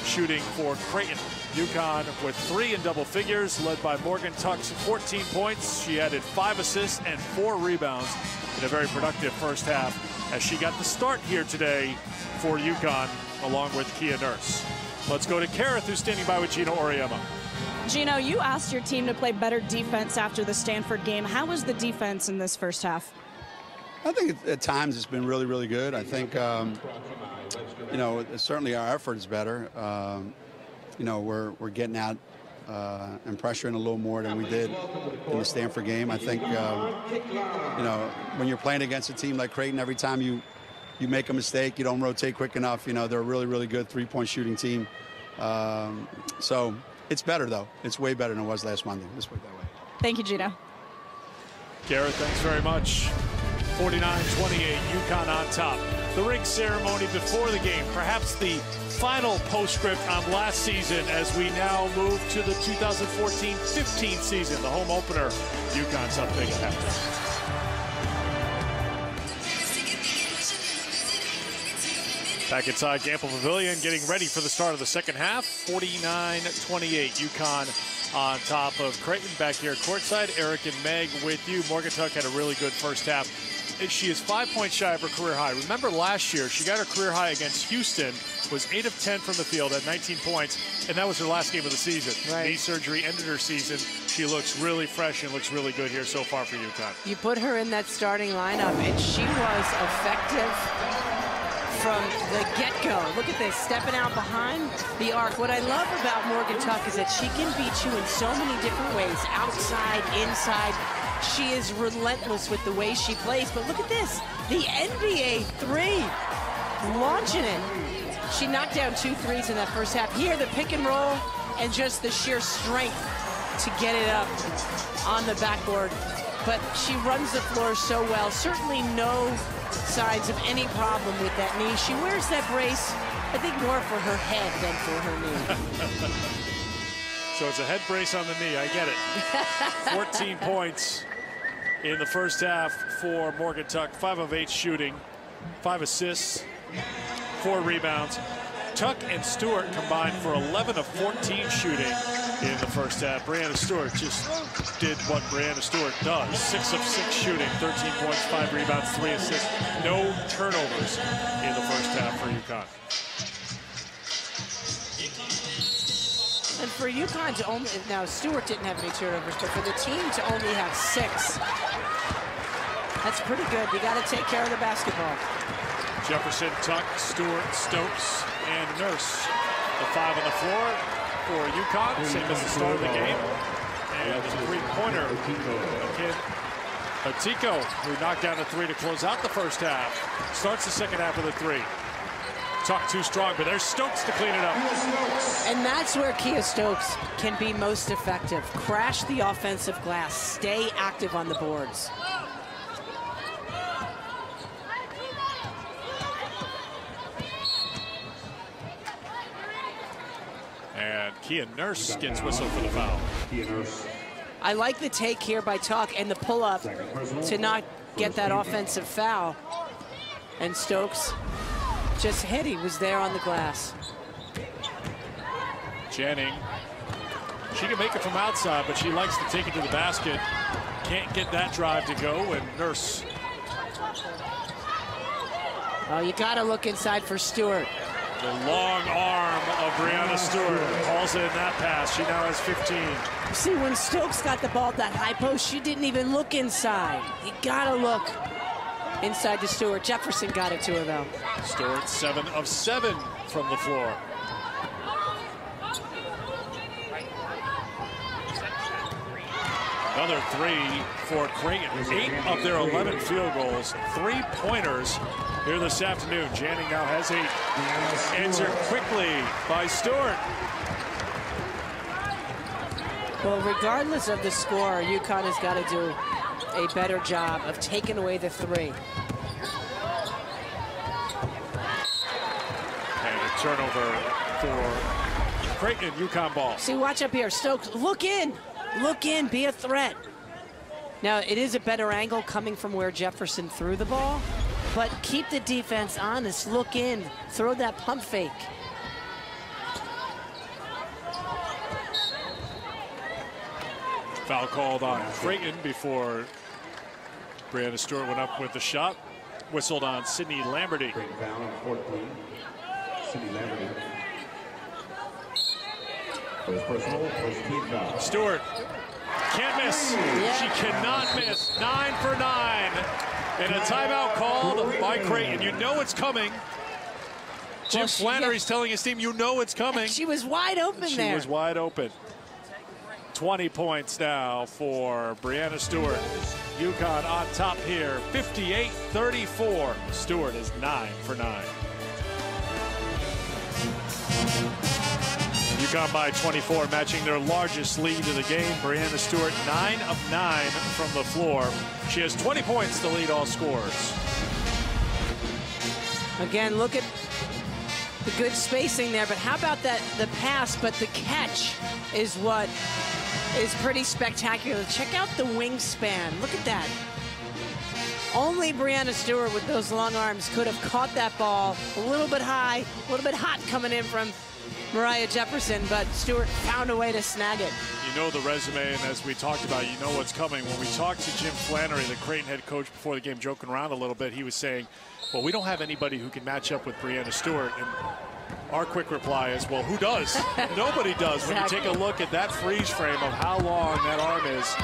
shooting for Creighton. UConn with 3 in double figures, led by Morgan Tuck's 14 points. She added 5 assists and 4 rebounds in a very productive first half as she got the start here today for UConn along with Kia Nurse. Let's go to Kareth, who's standing by with Gino Auriemma. Gino, you asked your team to play better defense after the Stanford game. How was the defense in this first half? I think at times it's been really, really good. I think, you know, certainly our effort is better. You know, we're getting out and pressuring a little more than we did in the Stanford game. I think, you know, when you're playing against a team like Creighton, every time you make a mistake, you don't rotate quick enough. You know, they're a really, really good three-point shooting team. So it's better, though. It's way better than it was last Monday. Let's put it that way. Thank you, Gino. Garrett, thanks very much. 49-28, UConn on top. The ring ceremony before the game, perhaps the final postscript on last season as we now move to the 2014-15 season, the home opener. UConn's up big at halftime. Back inside Gamble Pavilion, getting ready for the start of the second half. 49-28, UConn on top of Creighton. Back here courtside, Eric and Meg with you. Morgan Tuck had a really good first half. She is 5 points shy of her career high. Remember last year, she got her career high against Houston, was 8 of 10 from the field at 19 points, and that was her last game of the season. Right. Knee surgery ended her season. She looks really fresh and looks really good here so far for UConn. You put her in that starting lineup, and she was effective from the get-go. Look at this, stepping out behind the arc. What I love about Morgan Tuck is that she can beat you in so many different ways, outside, inside. She is relentless with the way she plays, but look at this, the NBA 3, launching it. She knocked down 2 threes in that first half. Here, the pick and roll, and just the sheer strength to get it up on the backboard. But she runs the floor so well, certainly no signs of any problem with that knee. She wears that brace, I think, more for her head than for her knee. So it's a head brace on the knee, I get it. 14 points in the first half for Morgan Tuck. 5 of 8 shooting, 5 assists, 4 rebounds. Tuck and Stewart combined for 11 of 14 shooting. in the first half. Brianna Stewart just did what Brianna Stewart does. 6 of 6 shooting, 13 points, 5 rebounds, 3 assists. No turnovers in the first half for UConn. And for UConn to only, now Stewart didn't have any turnovers, but for the team to only have 6, that's pretty good. You got to take care of the basketball. Jefferson, Tuck, Stewart, Stokes, and Nurse. The 5 on the floor for UConn, same as the start of the game. And the three-pointer, Atico, who knocked down a 3 to close out the first half. Starts the second half with a 3. Tuck too strong, but there's Stokes to clean it up. And that's where Kia Stokes can be most effective. Crash the offensive glass. Stay active on the boards. And Kia Nurse gets whistled for the foul. I like the take here by Tuck and the pull-up to not get that offensive foul. And Stokes just hit. He was there on the glass. Jennings, she can make it from outside, but she likes to take it to the basket. Can't get that drive to go, and Nurse. Oh, you got to look inside for Stewart. The long arm of Brianna Stewart calls in that pass. She now has 15. You see, when Stokes got the ball at that high post, she didn't even look inside. You got to look inside to Stewart. Jefferson got it to her, though. Stewart 7 of 7 from the floor. Another 3 for Creighton. 8 of their 11 field goals. 3-pointers here this afternoon. Janning now has 8. Answered quickly by Stewart. Well, regardless of the score, UConn has got to do a better job of taking away the 3. And a turnover for Creighton. UConn ball. See, watch up here. Stokes, look in. Look in, be a threat. Now, it is a better angle coming from where Jefferson threw the ball, but keep the defense honest. Look in, throw that pump fake. Foul called on Creighton before Brianna Stewart went up with the shot. Whistled on Sydney Lamberty. Foul on 14. Sydney Lamberty. First personal, first team foul. Stewart can't miss. Yeah. She cannot miss. 9 for 9. And a timeout called by Creighton. You know it's coming. Jim Flannery's telling his team, you know it's coming. She was wide open there. She was wide open. 20 points now for Brianna Stewart. UConn on top here, 58-34. Stewart is 9 for 9. UConn by 24, matching their largest lead of the game. Brianna Stewart, 9 of 9 from the floor. She has 20 points to lead all scorers. Again, look at the good spacing there, but how about that, the pass, but the catch is what is pretty spectacular. Check out the wingspan. Look at that. Only Brianna Stewart with those long arms could have caught that ball a little bit high, a little bit hot coming in from Mariah Jefferson, but Stewart found a way to snag it. You know the resume, and as we talked about, you know what's coming. When we talked to Jim Flannery, the Creighton head coach, before the game, joking around a little bit, he was saying, well, we don't have anybody who can match up with Brianna Stewart. And our quick reply is, well, who does? Nobody does. When you take a look at that freeze frame of how long that arm is,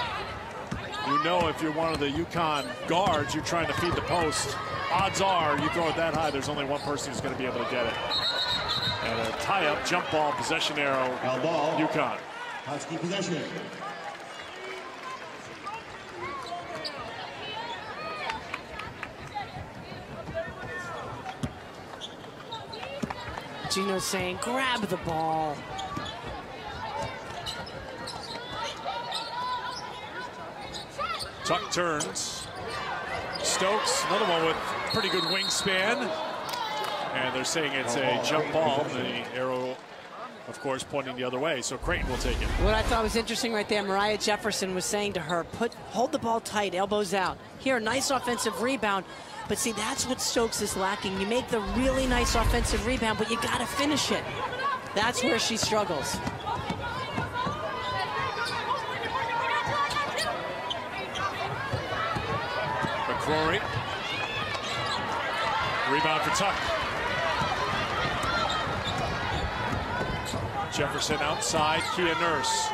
you know if you're one of the UConn guards, you're trying to feed the post. Odds are, you throw it that high, there's only one person who's going to be able to get it. And a tie-up jump ball, possession arrow, UConn. Husky possession. Gino saying, grab the ball. Tuck turns. Stokes, another one with pretty good wingspan. And they're saying it's a jump ball. The arrow, of course, pointing the other way. So Creighton will take it. What I thought was interesting right there, Mariah Jefferson was saying to her, hold the ball tight, elbows out. Here, nice offensive rebound. But see, that's what Stokes is lacking. You make the really nice offensive rebound, but you got to finish it. That's where she struggles. McCrory. Rebound for Tuck. Jefferson outside, Kia Nurse.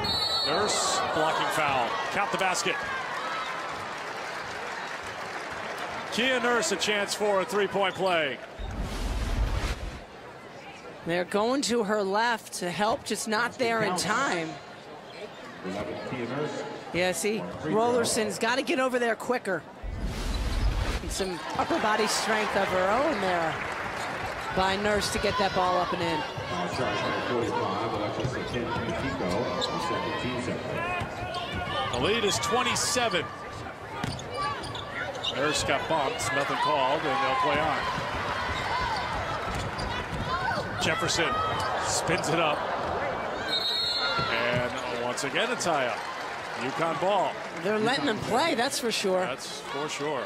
Nurse, blocking foul. Count the basket. Kia Nurse, a chance for a three-point play. They're going to her left to help, just not there in time. Yeah, see, Rollerson's got to get over there quicker. And some upper body strength of her own there by Nurse to get that ball up and in. The lead is 27. Nurse got bumped, nothing called, and they'll play on. Jefferson spins it up. And once again, a tie-up. UConn ball. They're letting them play, that's for sure. That's for sure.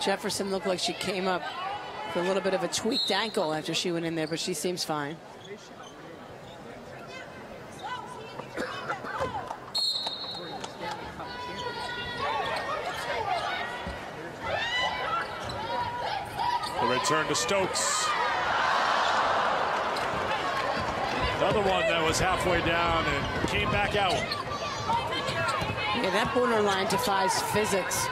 Jefferson looked like she came up with a little bit of a tweaked ankle after she went in there, but she seems fine. The return to Stokes. Another one that was halfway down and came back out. Yeah, that borderline defies physics.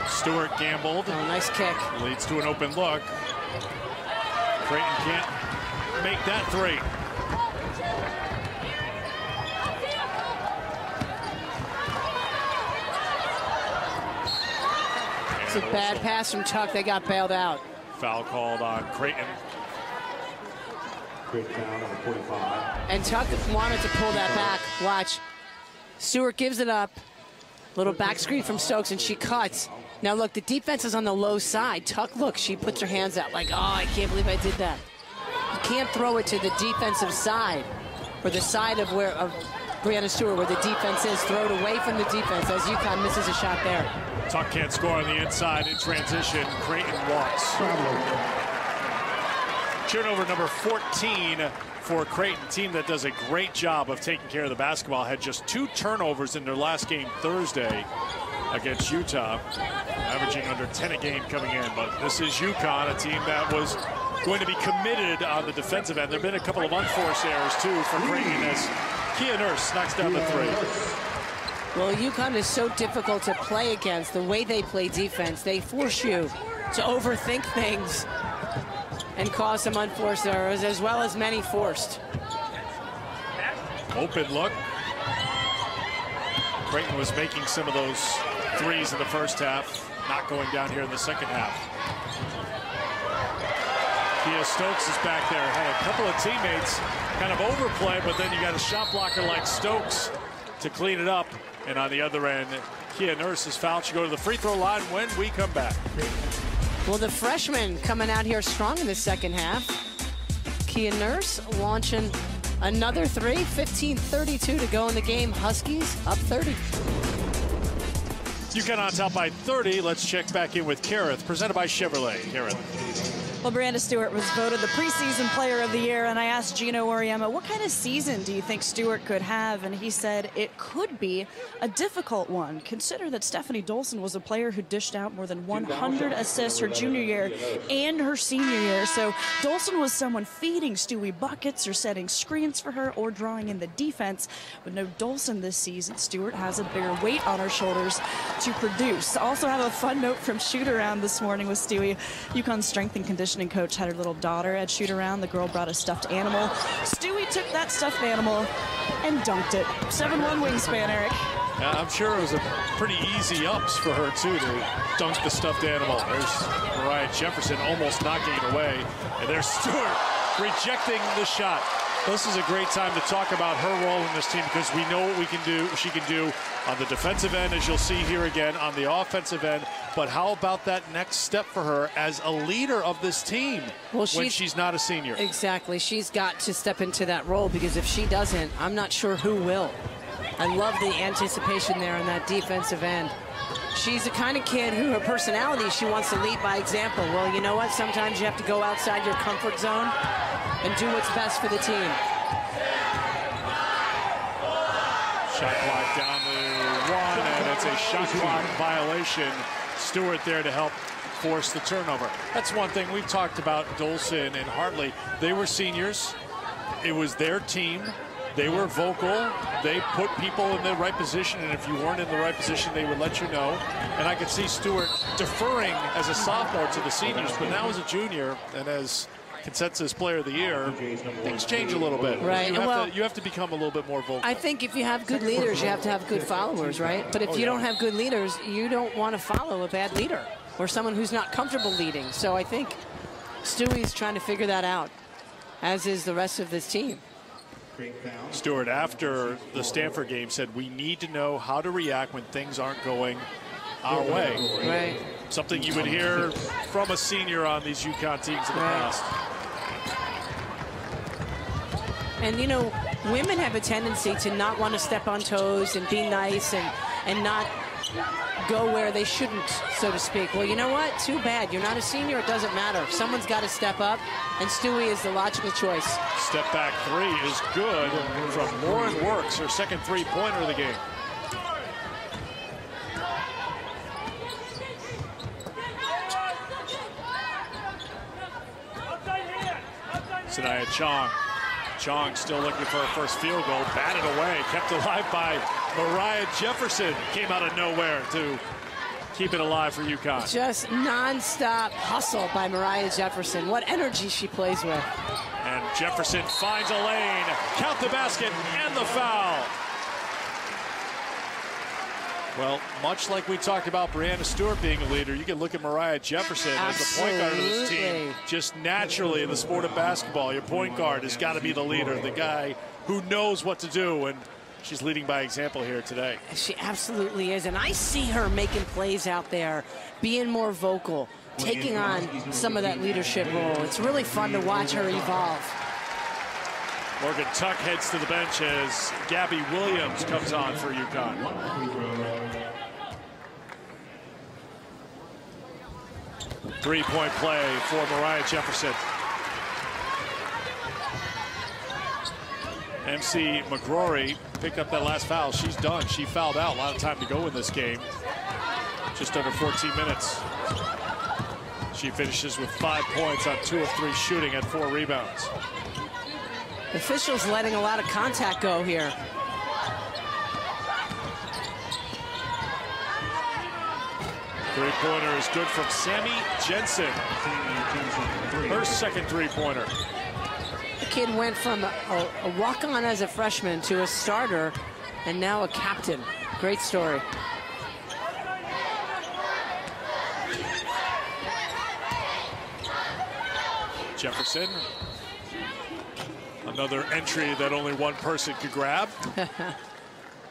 Stewart gambled. Oh, nice kick. Leads to an open look. Creighton can't make that three. It's a bad pass from Tuck. They got bailed out. Foul called on Creighton. And Tuck wanted to pull that back. Watch. Stewart gives it up. Little back screen from Stokes, and she cuts. Now, look, the defense is on the low side. Tuck, look, she puts her hands out like, oh, I can't believe I did that. You can't throw it to the defensive side, or the side of where Brianna Stewart, where the defense is. Throw it away from the defense as UConn misses a shot there. Tuck can't score on the inside in transition. Creighton walks. Turnover number 14 for Creighton, team that does a great job of taking care of the basketball. Had just 2 turnovers in their last game Thursday against Utah, averaging under 10 a game coming in. But this is UConn, a team that was going to be committed on the defensive end. There have been a couple of unforced errors, too, for Creighton as Kia Nurse knocks down the three. Well, UConn is so difficult to play against. The way they play defense, they force you to overthink things and cause some unforced errors, as well as many forced. Open look. Creighton was making some of those threes in the first half, not going down here in the second half. Kia Stokes is back there. Had a couple of teammates kind of overplay, but then you got a shot blocker like Stokes to clean it up. And on the other end, Kia Nurse is fouled. She go to the free throw line when we come back. Well, the freshman coming out here strong in the second half. Kia Nurse launching another three. 15:32 to go in the game. Huskies up 30. UConn on top by 30. Let's check back in with Kareth, presented by Chevrolet. Kareth. Well, Brianna Stewart was voted the preseason player of the year, and I asked Gino Auriemma, what kind of season do you think Stewart could have? And he said it could be a difficult one. Consider that Stephanie Dolson was a player who dished out more than 100 assists her junior year and her senior year. So Dolson was someone feeding Stewie buckets or setting screens for her or drawing in the defense. With no Dolson this season, Stewart has a bigger weight on her shoulders to produce. Also have a fun note from shoot-around this morning with Stewie. UConn's strength and conditioning coach had her little daughter at shoot-around. The girl brought a stuffed animal. Stewie took that stuffed animal and dunked it. 7'1" wingspan, Eric. I'm sure it was a pretty easy ups for her, too, to dunk the stuffed animal. There's Mariah Jefferson almost knocking it away. And there's Stewart rejecting the shot. This is a great time to talk about her role in this team because we know what she can do on the defensive end, as you'll see here again, on the offensive end. But how about that next step for her as a leader of this team when she's not a senior? Exactly. She's got to step into that role because if she doesn't, I'm not sure who will. I love the anticipation there on that defensive end. She's the kind of kid who her personality, she wants to lead by example. Well, you know what? Sometimes you have to go outside your comfort zone and do what's best for the team. Shot clock down to 1, and it's a shot clock violation. Stewart there to help force the turnover. That's one thing we've talked about. Dolson and Hartley, they were seniors. It was their team. They were vocal. They put people in the right position, and if you weren't in the right position, they would let you know. And I could see Stewart deferring as a sophomore to the seniors, but now as a junior and as consensus player of the year, things change a little bit. Right. You have to become a little bit more vocal. I think if you have good leaders, you have to have good followers, right? But if you don't have good leaders, you don't want to follow a bad leader or someone who's not comfortable leading. So I think Stewie's trying to figure that out, as is the rest of this team. Stewart, after the Stanford game, said we need to know how to react when things aren't going our way. Right. Something you would hear from a senior on these UConn teams in the past. And, you know, women have a tendency to not want to step on toes and be nice and not go where they shouldn't, so to speak. Well, you know what? Too bad. You're not a senior. It doesn't matter. Someone's got to step up, and Stewie is the logical choice. Step back three is good from Lauren Works, her second three-pointer of the game. Sanaya Chong. Chong still looking for her first field goal. Batted away, kept alive by Mariah Jefferson. Came out of nowhere to keep it alive for UConn. Just non-stop hustle by Mariah Jefferson. What energy she plays with. And Jefferson finds a lane. Count the basket and the foul. Well, much like we talked about Brianna Stewart being a leader, you can look at Mariah Jefferson as the point guard of this team. Just naturally in the sport of basketball, your point guard has got to be the leader, the guy who knows what to do, and she's leading by example here today. She absolutely is, and I see her making plays out there, being more vocal, taking on some of that leadership role. It's really fun to watch her evolve. Morgan Tuck heads to the bench as Gabby Williams comes on for UConn. Three-point play for Mariah Jefferson. MC McGrory picked up that last foul. She's done. She fouled out. A lot of time to go in this game. Just under 14 minutes. She finishes with 5 points on 2 of 3 shooting at 4 rebounds. Officials letting a lot of contact go here. Three-pointer is good from Sammy Jensen. Her second three-pointer. The kid went from a walk-on as a freshman to a starter and now a captain. Great story. Jefferson. Another entry that only one person could grab.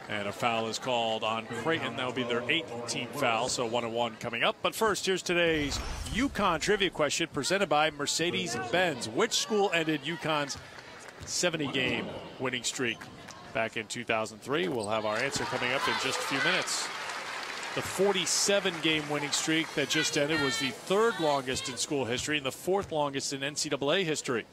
And a foul is called on Creighton. That will be their 8th team foul, so 1-1 coming up. But first, here's today's UConn trivia question presented by Mercedes-Benz. Which school ended UConn's 70-game winning streak back in 2003? We'll have our answer coming up in just a few minutes. The 47-game winning streak that just ended was the 3rd longest in school history and the 4th longest in NCAA history.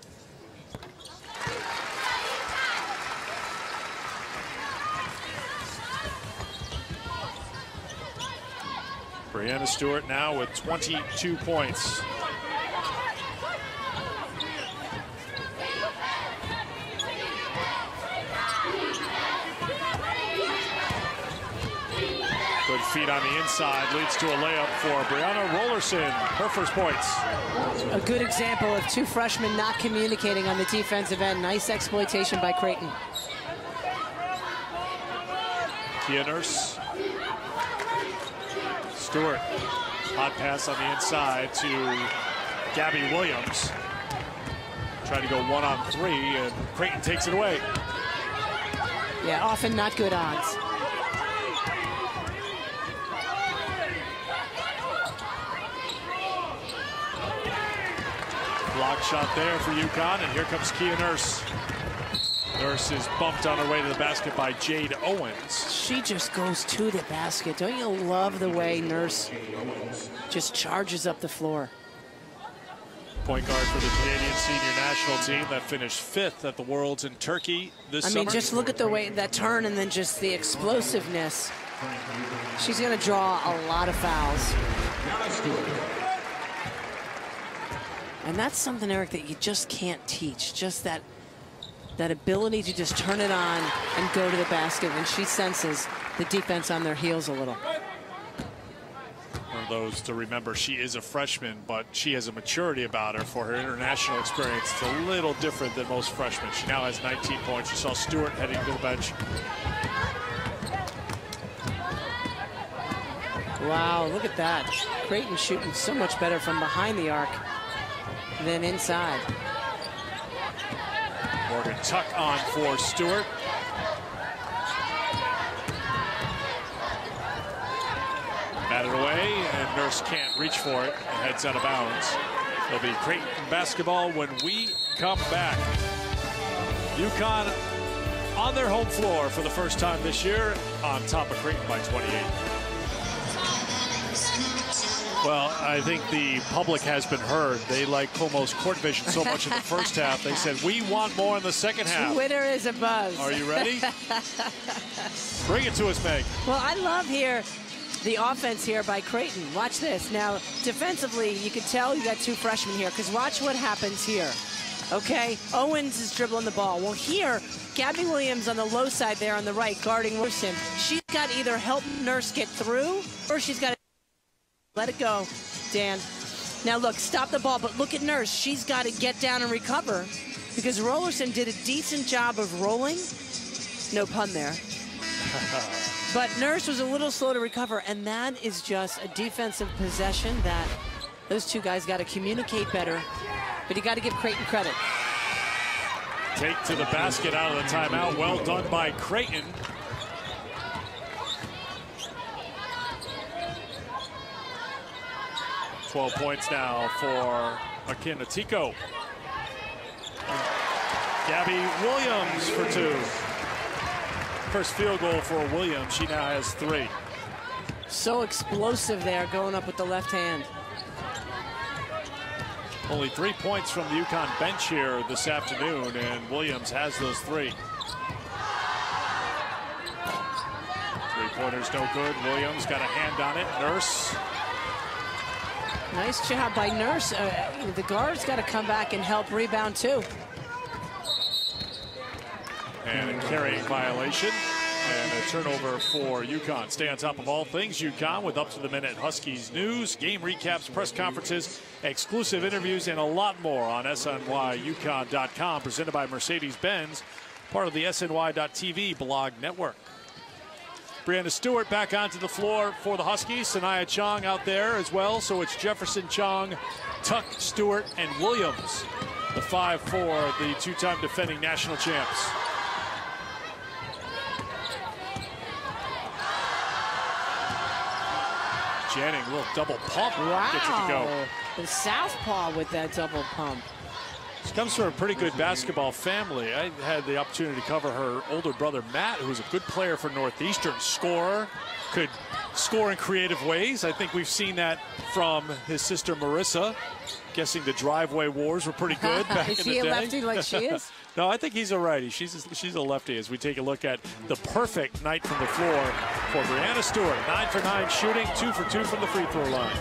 Brianna Stewart now with 22 points. Good feet on the inside leads to a layup for Brianna Rollerson, her first points. A good example of 2 freshmen not communicating on the defensive end. Nice exploitation by Creighton. Kia Nurse. Stewart, hot pass on the inside to Gabby Williams. Trying to go 1-on-3, and Creighton takes it away. Yeah, often not good odds. Block shot there for UConn, and here comes Kia Nurse. Nurse is bumped on her way to the basket by Jade Owens. She just goes to the basket. Don't you love the way Nurse just charges up the floor? Point guard for the Canadian senior national team that finished 5th at the Worlds in Turkey this summer. I mean, just look at the way that turn and then just the explosiveness. She's going to draw a lot of fouls. And that's something, Eric, that you just can't teach. Just that ability to just turn it on and go to the basket when she senses the defense on their heels a little. One of those to remember, she is a freshman, but she has a maturity about her for her international experience. It's a little different than most freshmen. She now has 19 points. You saw Stewart heading to the bench. Wow, look at that. Creighton shooting so much better from behind the arc than inside. Morgan Tuck on for Stewart. Batted away, and Nurse can't reach for it and heads out of bounds. It'll be Creighton basketball when we come back. UConn on their home floor for the first time this year, on top of Creighton by 28. Well, I think the public has been heard. They like Como's court vision so much in the first half. They said, we want more in the second half. Twitter is a buzz. Are you ready? Bring it to us, Meg. Well, I love the offense here by Creighton. Watch this. Now, defensively, you can tell you got 2 freshmen here, because watch what happens here. Okay? Owens is dribbling the ball. Well, here, Gabby Williams on the low side there on the right, guarding Wilson. She's got to either help Nurse get through, or she's got to let it go, Dan. Now, look, stop the ball, but look at Nurse. She's got to get down and recover, because Rollerson did a decent job of rolling. No pun there. But Nurse was a little slow to recover, and that is just a defensive possession that those 2 guys got to communicate better. But you got to give Creighton credit. Take to the basket out of the timeout. Well done by Creighton. $12 points now for Akina Tico. Gabby Williams for 2. First field goal for Williams. She now has 3. So explosive there, going up with the left hand. Only 3 points from the UConn bench here this afternoon, and Williams has those 3. 3-pointers no good. Williams got a hand on it. Nurse. Nice job by Nurse. The guard's got to come back and help rebound too. And a carrying violation. And a turnover for UConn. Stay on top of all things UConn with up-to-the-minute Huskies news, game recaps, press conferences, exclusive interviews, and a lot more on SNYUConn.com, presented by Mercedes-Benz, part of the SNY.TV blog network. Brianna Stewart back onto the floor for the Huskies. Sanaya Chong out there as well. So it's Jefferson, Chong, Tuck, Stewart, and Williams, the 5 for the 2-time defending national champs. Janning, a little double pump. Wow. Gets it to go. The southpaw with that double pump. She comes from a pretty good basketball family. I had the opportunity to cover her older brother, Matt, who's a good player for Northeastern, scorer, could score in creative ways. I think we've seen that from his sister, Marissa. Guessing the driveway wars were pretty good back in the day. Is he a lefty like she is? No, I think he's a righty. She's a lefty as we take a look at the perfect night from the floor for Brianna Stewart. 9 for 9 shooting, 2 for 2 from the free throw line.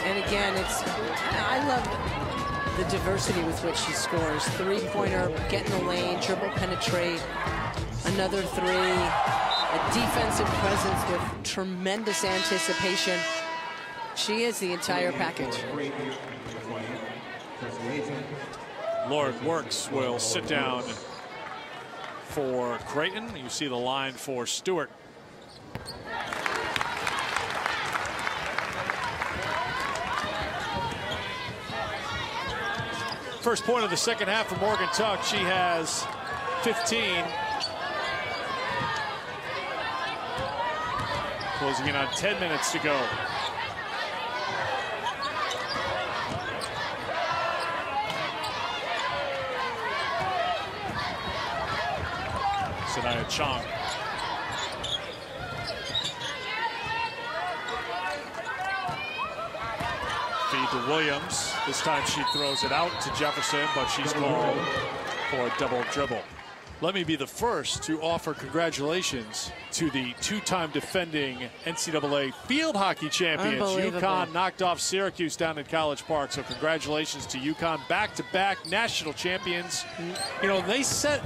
And again, I love the diversity with which she scores. 3-pointer, get in the lane, dribble, penetrate, another 3, a defensive presence with tremendous anticipation. She is the entire package. Lauren Works will sit down for Creighton. You see the line for Stewart. First point of the second half for Morgan Tuck. She has 15. Closing in on 10 minutes to go. Sanaya Chong. Feed feed to Williams. This time she throws it out to Jefferson, but she's called for a double dribble. Let me be the first to offer congratulations to the two-time defending NCAA field hockey champions. UConn knocked off Syracuse down in College Park, so congratulations to UConn, back-to-back national champions. You know, they set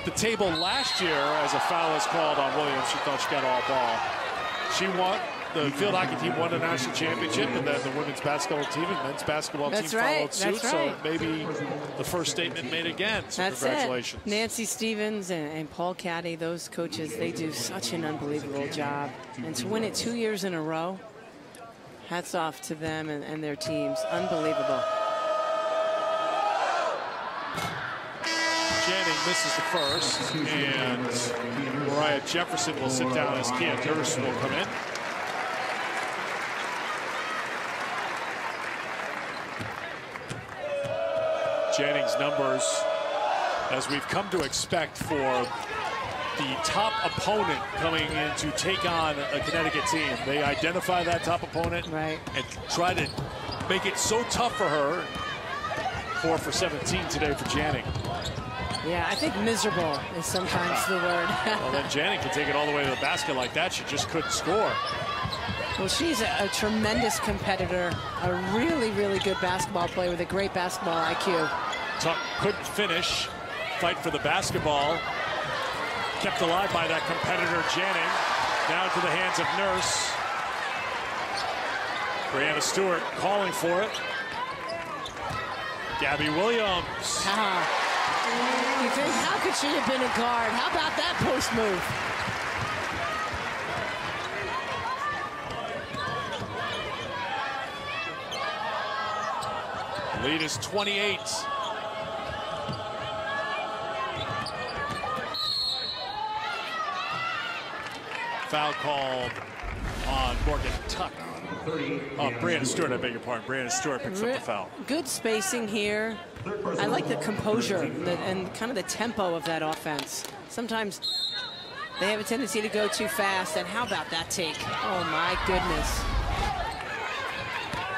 the table last year as a foul was called on Williams. She thought she got all ball. She won. The field hockey team won a national championship, and then the women's basketball team and men's basketball team followed suit. So maybe the first statement made again. So congratulations. Nancy Stevens and Paul Caddy, those coaches, they do such an unbelievable job. And to win it 2 years in a row, hats off to them and their teams. Unbelievable. Jennings misses the first, and Mariah Jefferson will sit down as Kia Nurse will come in. Jennings' numbers, as we've come to expect for the top opponent coming in to take on a Connecticut team. They identify that top opponent and try to make it so tough for her. 4 for 17 today for Janning. Yeah, I think miserable is sometimes the word. Well, then Janning can take it all the way to the basket like that. She just couldn't score. Well, she's a tremendous competitor, a really, really good basketball player with a great basketball IQ. Tuck couldn't finish. Fight for the basketball. Kept alive by that competitor, Janning. Now to the hands of Nurse. Brianna Stewart calling for it. Gabby Williams. You think, how could she have been a guard? How about that post move? Lead is 28. Foul called on Morgan Tuck. Oh, Brianna Stewart, I beg your pardon. Brianna Stewart picks up the foul. Good spacing here. I like the composure and kind of the tempo of that offense. Sometimes they have a tendency to go too fast, and how about that take? Oh, my goodness.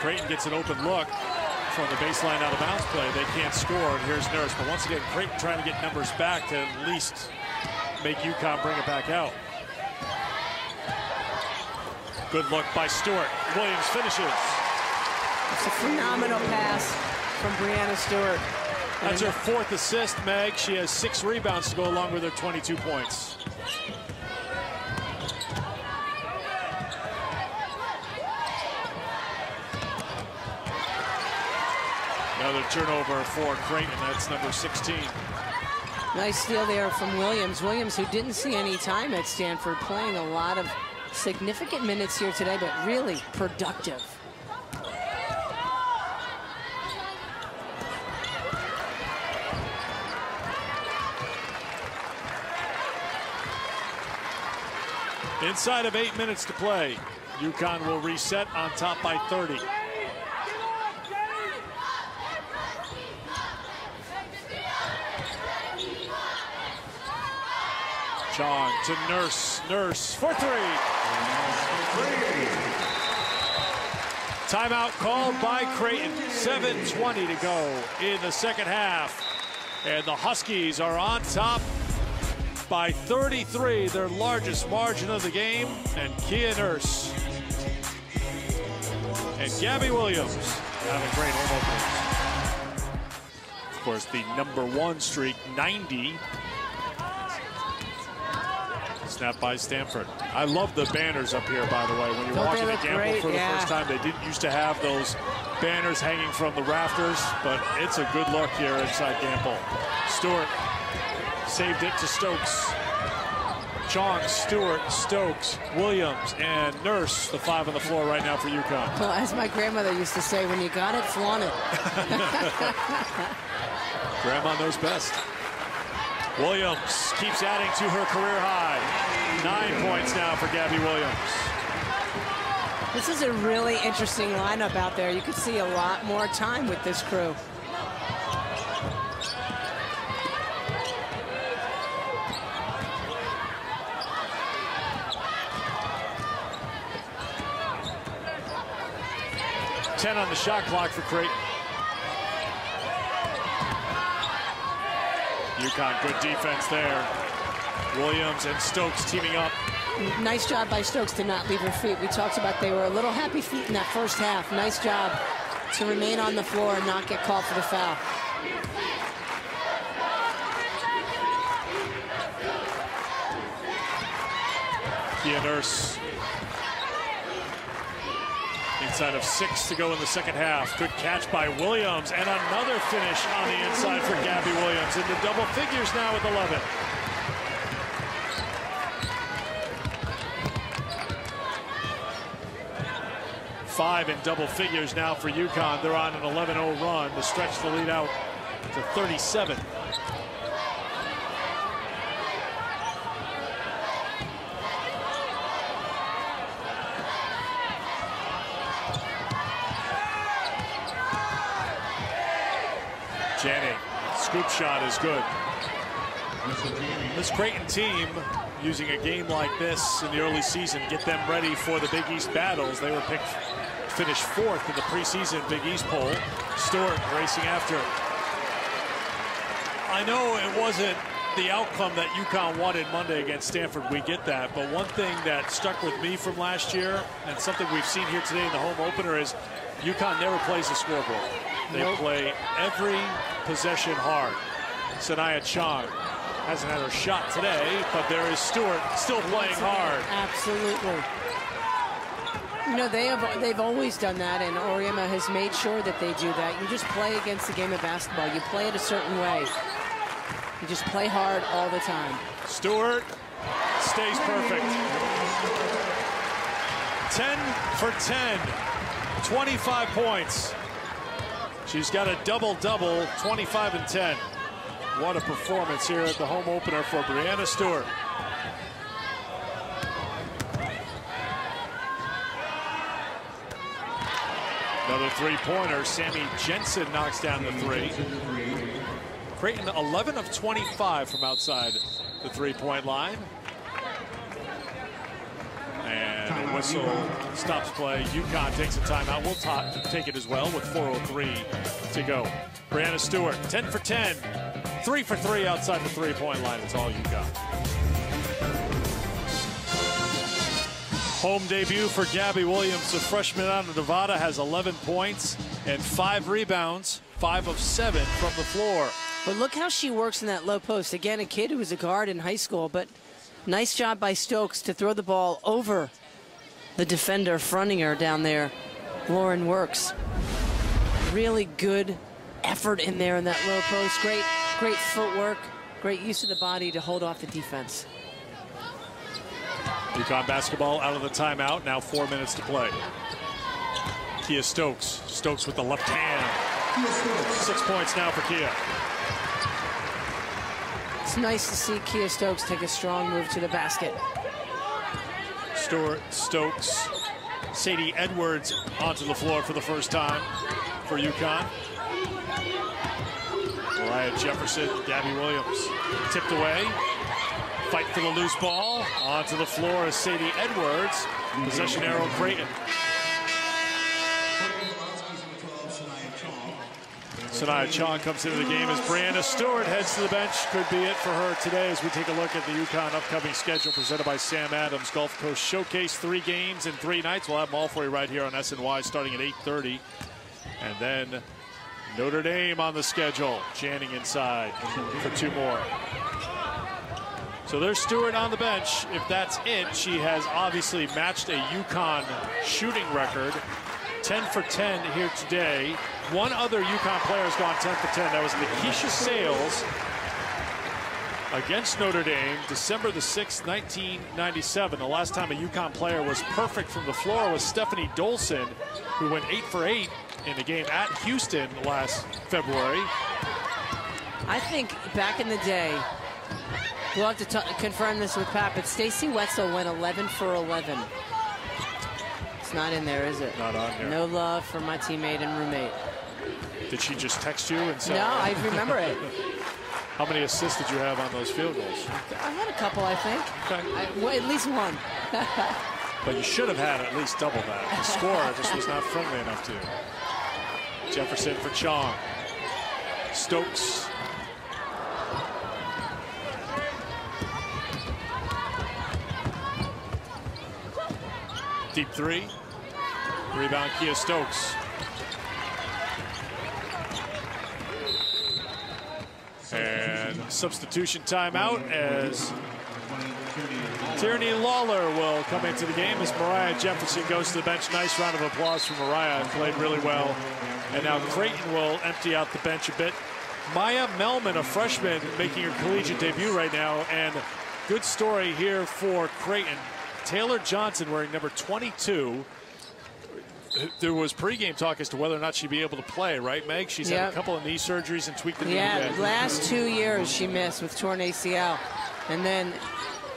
Creighton gets an open look from the baseline out of bounds play. They can't score, and here's Nurse. But once again, Creighton trying to get numbers back to at least make UConn bring it back out. Good look by Stewart. Williams finishes. It's a phenomenal pass from Brianna Stewart. That's her 4th assist, Meg. She has 6 rebounds to go along with her 22 points. Another turnover for Creighton. That's number 16. Nice steal there from Williams. Williams, who didn't see any time at Stanford, playing a lot of significant minutes here today, but really productive. Inside of 8 minutes to play, UConn will reset on top by 30. Chong to Nurse. Nurse for 3. Timeout called by Creighton. 7:20 to go in the second half. And the Huskies are on top by 33, their largest margin of the game. And Kia Nurse and Gabby Williams having great home openings. Of course, the #1 streak, 90. Snap by Stanford. I love the banners up here, by the way. When you're watching at Gamble for the first time, they didn't used to have those banners hanging from the rafters, but it's a good look here inside Gamble. Stewart saved it to Stokes. Chong, Stewart, Stokes, Williams, and Nurse, the 5 on the floor right now for UConn. Well, as my grandmother used to say, when you got it, flaunt it. Grandma knows best. Williams keeps adding to her career high. 9 points now for Gabby Williams. This is a really interesting lineup out there. You could see a lot more time with this crew. 10 on the shot clock for Creighton. UConn, good defense there. Williams and Stokes teaming up. Nice job by Stokes to not leave her feet. We talked about they were a little happy feet in that first half. Nice job to remain on the floor and not get called for the foul. Kia Nurse. Inside of 6 to go in the second half. Good catch by Williams, and another finish on the inside for Gabby Williams. Into double figures now with 11. Five in double figures now for UConn. They're on an 11-0 run to stretch the lead out to 37. Janning, scoop shot is good. This Creighton team, using a game like this in the early season, get them ready for the Big East battles. They were finished 4th in the preseason Big East poll. Stewart racing after it. I know it wasn't the outcome that UConn wanted Monday against Stanford. We get that. But one thing that stuck with me from last year, and something we've seen here today in the home opener, is UConn never plays the scoreboard. They play every possession hard. Sanaya Chong hasn't had her shot today, but there is Stewart still playing hard. Absolutely. You know, they've always done that, and Auriemma has made sure that they do that. You just play against the game of basketball. You play it a certain way. You just play hard all the time. Stewart stays perfect. 10 for 10, 25 points. She's got a double-double, 25 and 10. What a performance here at the home opener for Breanna Stewart. Another three-pointer. Sammy Jensen knocks down the three. Creighton 11 of 25 from outside the three-point line. And a whistle stops play. UConn takes a timeout. We'll take it as well with 4:03 to go. Breanna Stewart, 10 for 10. 3 for 3 outside the three-point line. It's all UConn. Home debut for Gabby Williams, the freshman out of Nevada, has 11 points and 5 rebounds, 5 of 7 from the floor. But look how she works in that low post. Again, a kid who was a guard in high school, but nice job by Stokes to throw the ball over the defender fronting her down there. Lauren Works. Really good effort in there in that low post. Great footwork, great use of the body to hold off the defense. UConn basketball out of the timeout. Now 4 minutes to play. Kia Stokes. Stokes with the left hand. 6 points now for Kia. It's nice to see Kia Stokes take a strong move to the basket. Stewart, Stokes, Sadie Edwards onto the floor for the first time for UConn. Mariah Jefferson, Gabby Williams tipped away. Fight for the loose ball. Onto the floor is Sadie Edwards. Possession arrow Creighton. Sanaya Chong comes into the game as Breanna Stewart heads to the bench. Could be it for her today as we take a look at the UConn upcoming schedule presented by Sam Adams. Gulf Coast Showcase, 3 games in 3 nights. We'll have them all for you right here on SNY starting at 8:30. And then Notre Dame on the schedule. Janning inside for 2 more. So there's Stewart on the bench. If that's it, she has obviously matched a UConn shooting record. 10 for 10 here today. One other UConn player has gone 10 for 10. That was Lakeisha Sales against Notre Dame, December the 6th, 1997. The last time a UConn player was perfect from the floor was Stephanie Dolson, who went 8 for 8 in the game at Houston last February. I think back in the day, we'll have to confirm this with Pat, but Stacey Wetzel went 11 for 11. It's not in there, is it? Not on here. No love for my teammate and roommate. Did she just text you and say? No, I remember it. How many assists did you have on those field goals? I had a couple, I think. Okay. Well, at least one. But you should have had at least double that. The score just was not friendly enough to. Jefferson for Chong. Stokes. Deep three. Rebound, Kia Stokes. And substitution timeout as Tierney Lawler will come into the game as Mariah Jefferson goes to the bench. Nice round of applause for Mariah. Played really well. And now Creighton will empty out the bench a bit. Maya Melman, a freshman, making her collegiate debut right now. And good story here for Creighton. Taylor Johnson wearing number 22. There was pregame talk as to whether or not she'd be able to play, right, Meg? She's had a couple of knee surgeries and tweaked the knee. Yeah, last 2 years she missed with torn ACL. And then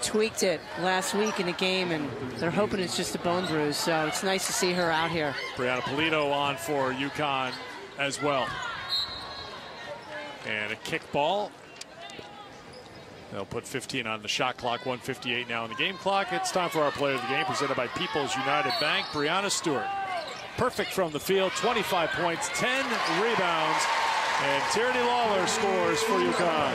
tweaked it last week in a game, and they're hoping it's just a bone bruise. So it's nice to see her out here. Brianna Polito on for UConn as well. And a kick ball. They'll put 15 on the shot clock, 1:58 now on the game clock. It's time for our player of the game, presented by People's United Bank, Brianna Stewart. Perfect from the field, 25 points, 10 rebounds, and Tierney Lawler scores for UConn.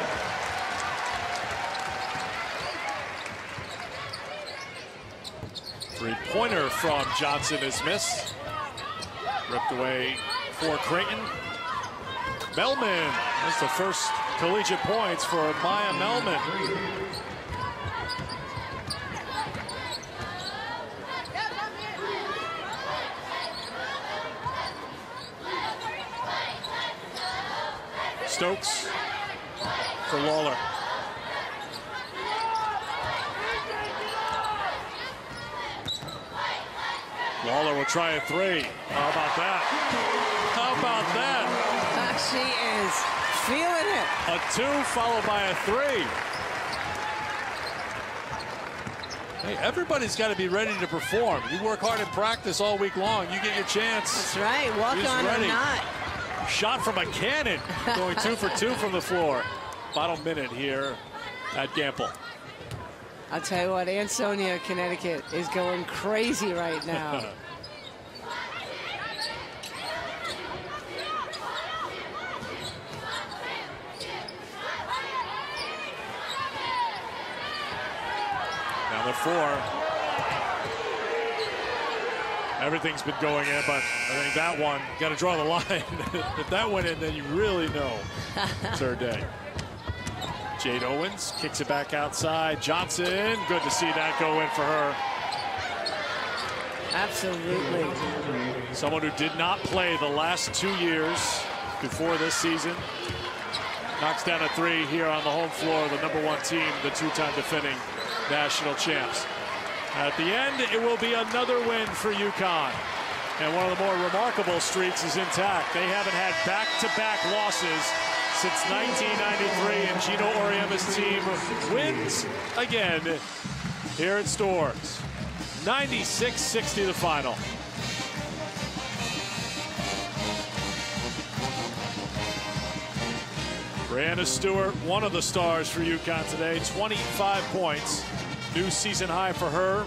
Three-pointer from Johnson is missed. Ripped away for Creighton. Melman, that's the first collegiate points for Maya Melman. Stokes for Lawler. Lawler will try a three. How about that? How about that? She is feeling it. A two followed by a three. Hey, everybody's got to be ready to perform. You work hard in practice all week long. You get your chance. That's right. Walk on ready. or not. Shot from a cannon. Going 2 for 2 from the floor. Final minute here at Gamble. I'll tell you what, Ansonia, Connecticut is going crazy right now. Now the 4. Everything's been going in, but I think that one, got to draw the line. If that went in, then you really know it's her day. Jade Owens kicks it back outside. Johnson, good to see that go in for her. Absolutely. Someone who did not play the last 2 years before this season. Knocks down a three here on the home floor, the #1 team, the two-time defending national champs. At the end, it will be another win for UConn. And one of the more remarkable streaks is intact. They haven't had back-to-back losses since 1993, and Gino Auriemma's team wins again here at Storrs. 96-60 the final. Brianna Stewart, one of the stars for UConn today, 25 points. New season high for her.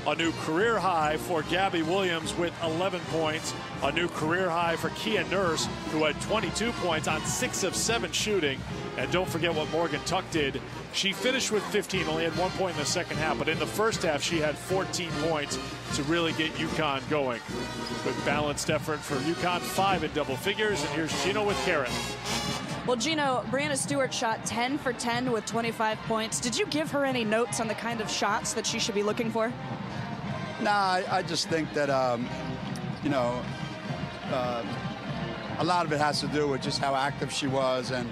A new career high for Gabby Williams with 11 points. A new career high for Kia Nurse, who had 22 points on 6 of 7 shooting. And don't forget what Morgan Tuck did. She finished with 15, only had 1 point in the second half. But in the first half, she had 14 points to really get UConn going. Good balanced effort for UConn, 5 in double figures. And here's Gino with Karen. Well, Gino, Brianna Stewart shot 10 for 10 with 25 points. Did you give her any notes on the kind of shots that she should be looking for? Nah, I just think that, you know, a lot of it has to do with just how active she was, and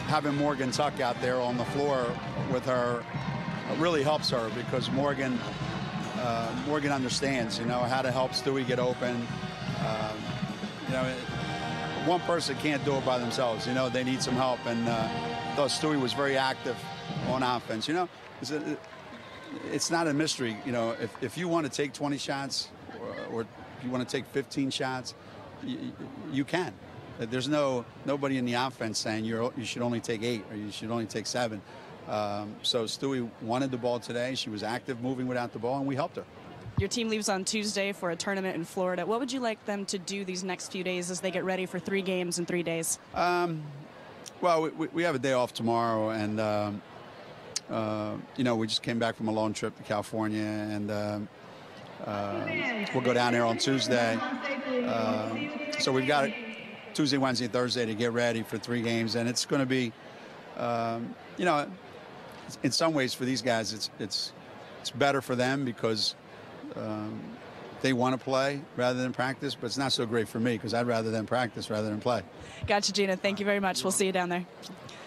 having Morgan Tuck out there on the floor with her really helps her, because Morgan understands, you know, how to help Stewie get open. You know, one person can't do it by themselves. You know, they need some help, and though Stewie was very active on offense, you know, it's not a mystery. You know, if you want to take 20 shots or if you want to take 15 shots, you can. There's nobody in the offense saying you should only take 8 or you should only take 7. So Stewie wanted the ball today. She was active, moving without the ball, and we helped her. Your team leaves on Tuesday for a tournament in Florida. What would you like them to do these next few days as they get ready for 3 games in 3 days? Well, we have a day off tomorrow, and you know, we just came back from a long trip to California, and we'll go down there on Tuesday. So we've got Tuesday, Wednesday, Thursday to get ready for 3 games, and it's going to be, you know, in some ways for these guys, it's better for them because they want to play rather than practice, but it's not so great for me because I'd rather them practice rather than play. Gotcha, Gina. Thank you very much. We'll see you down there.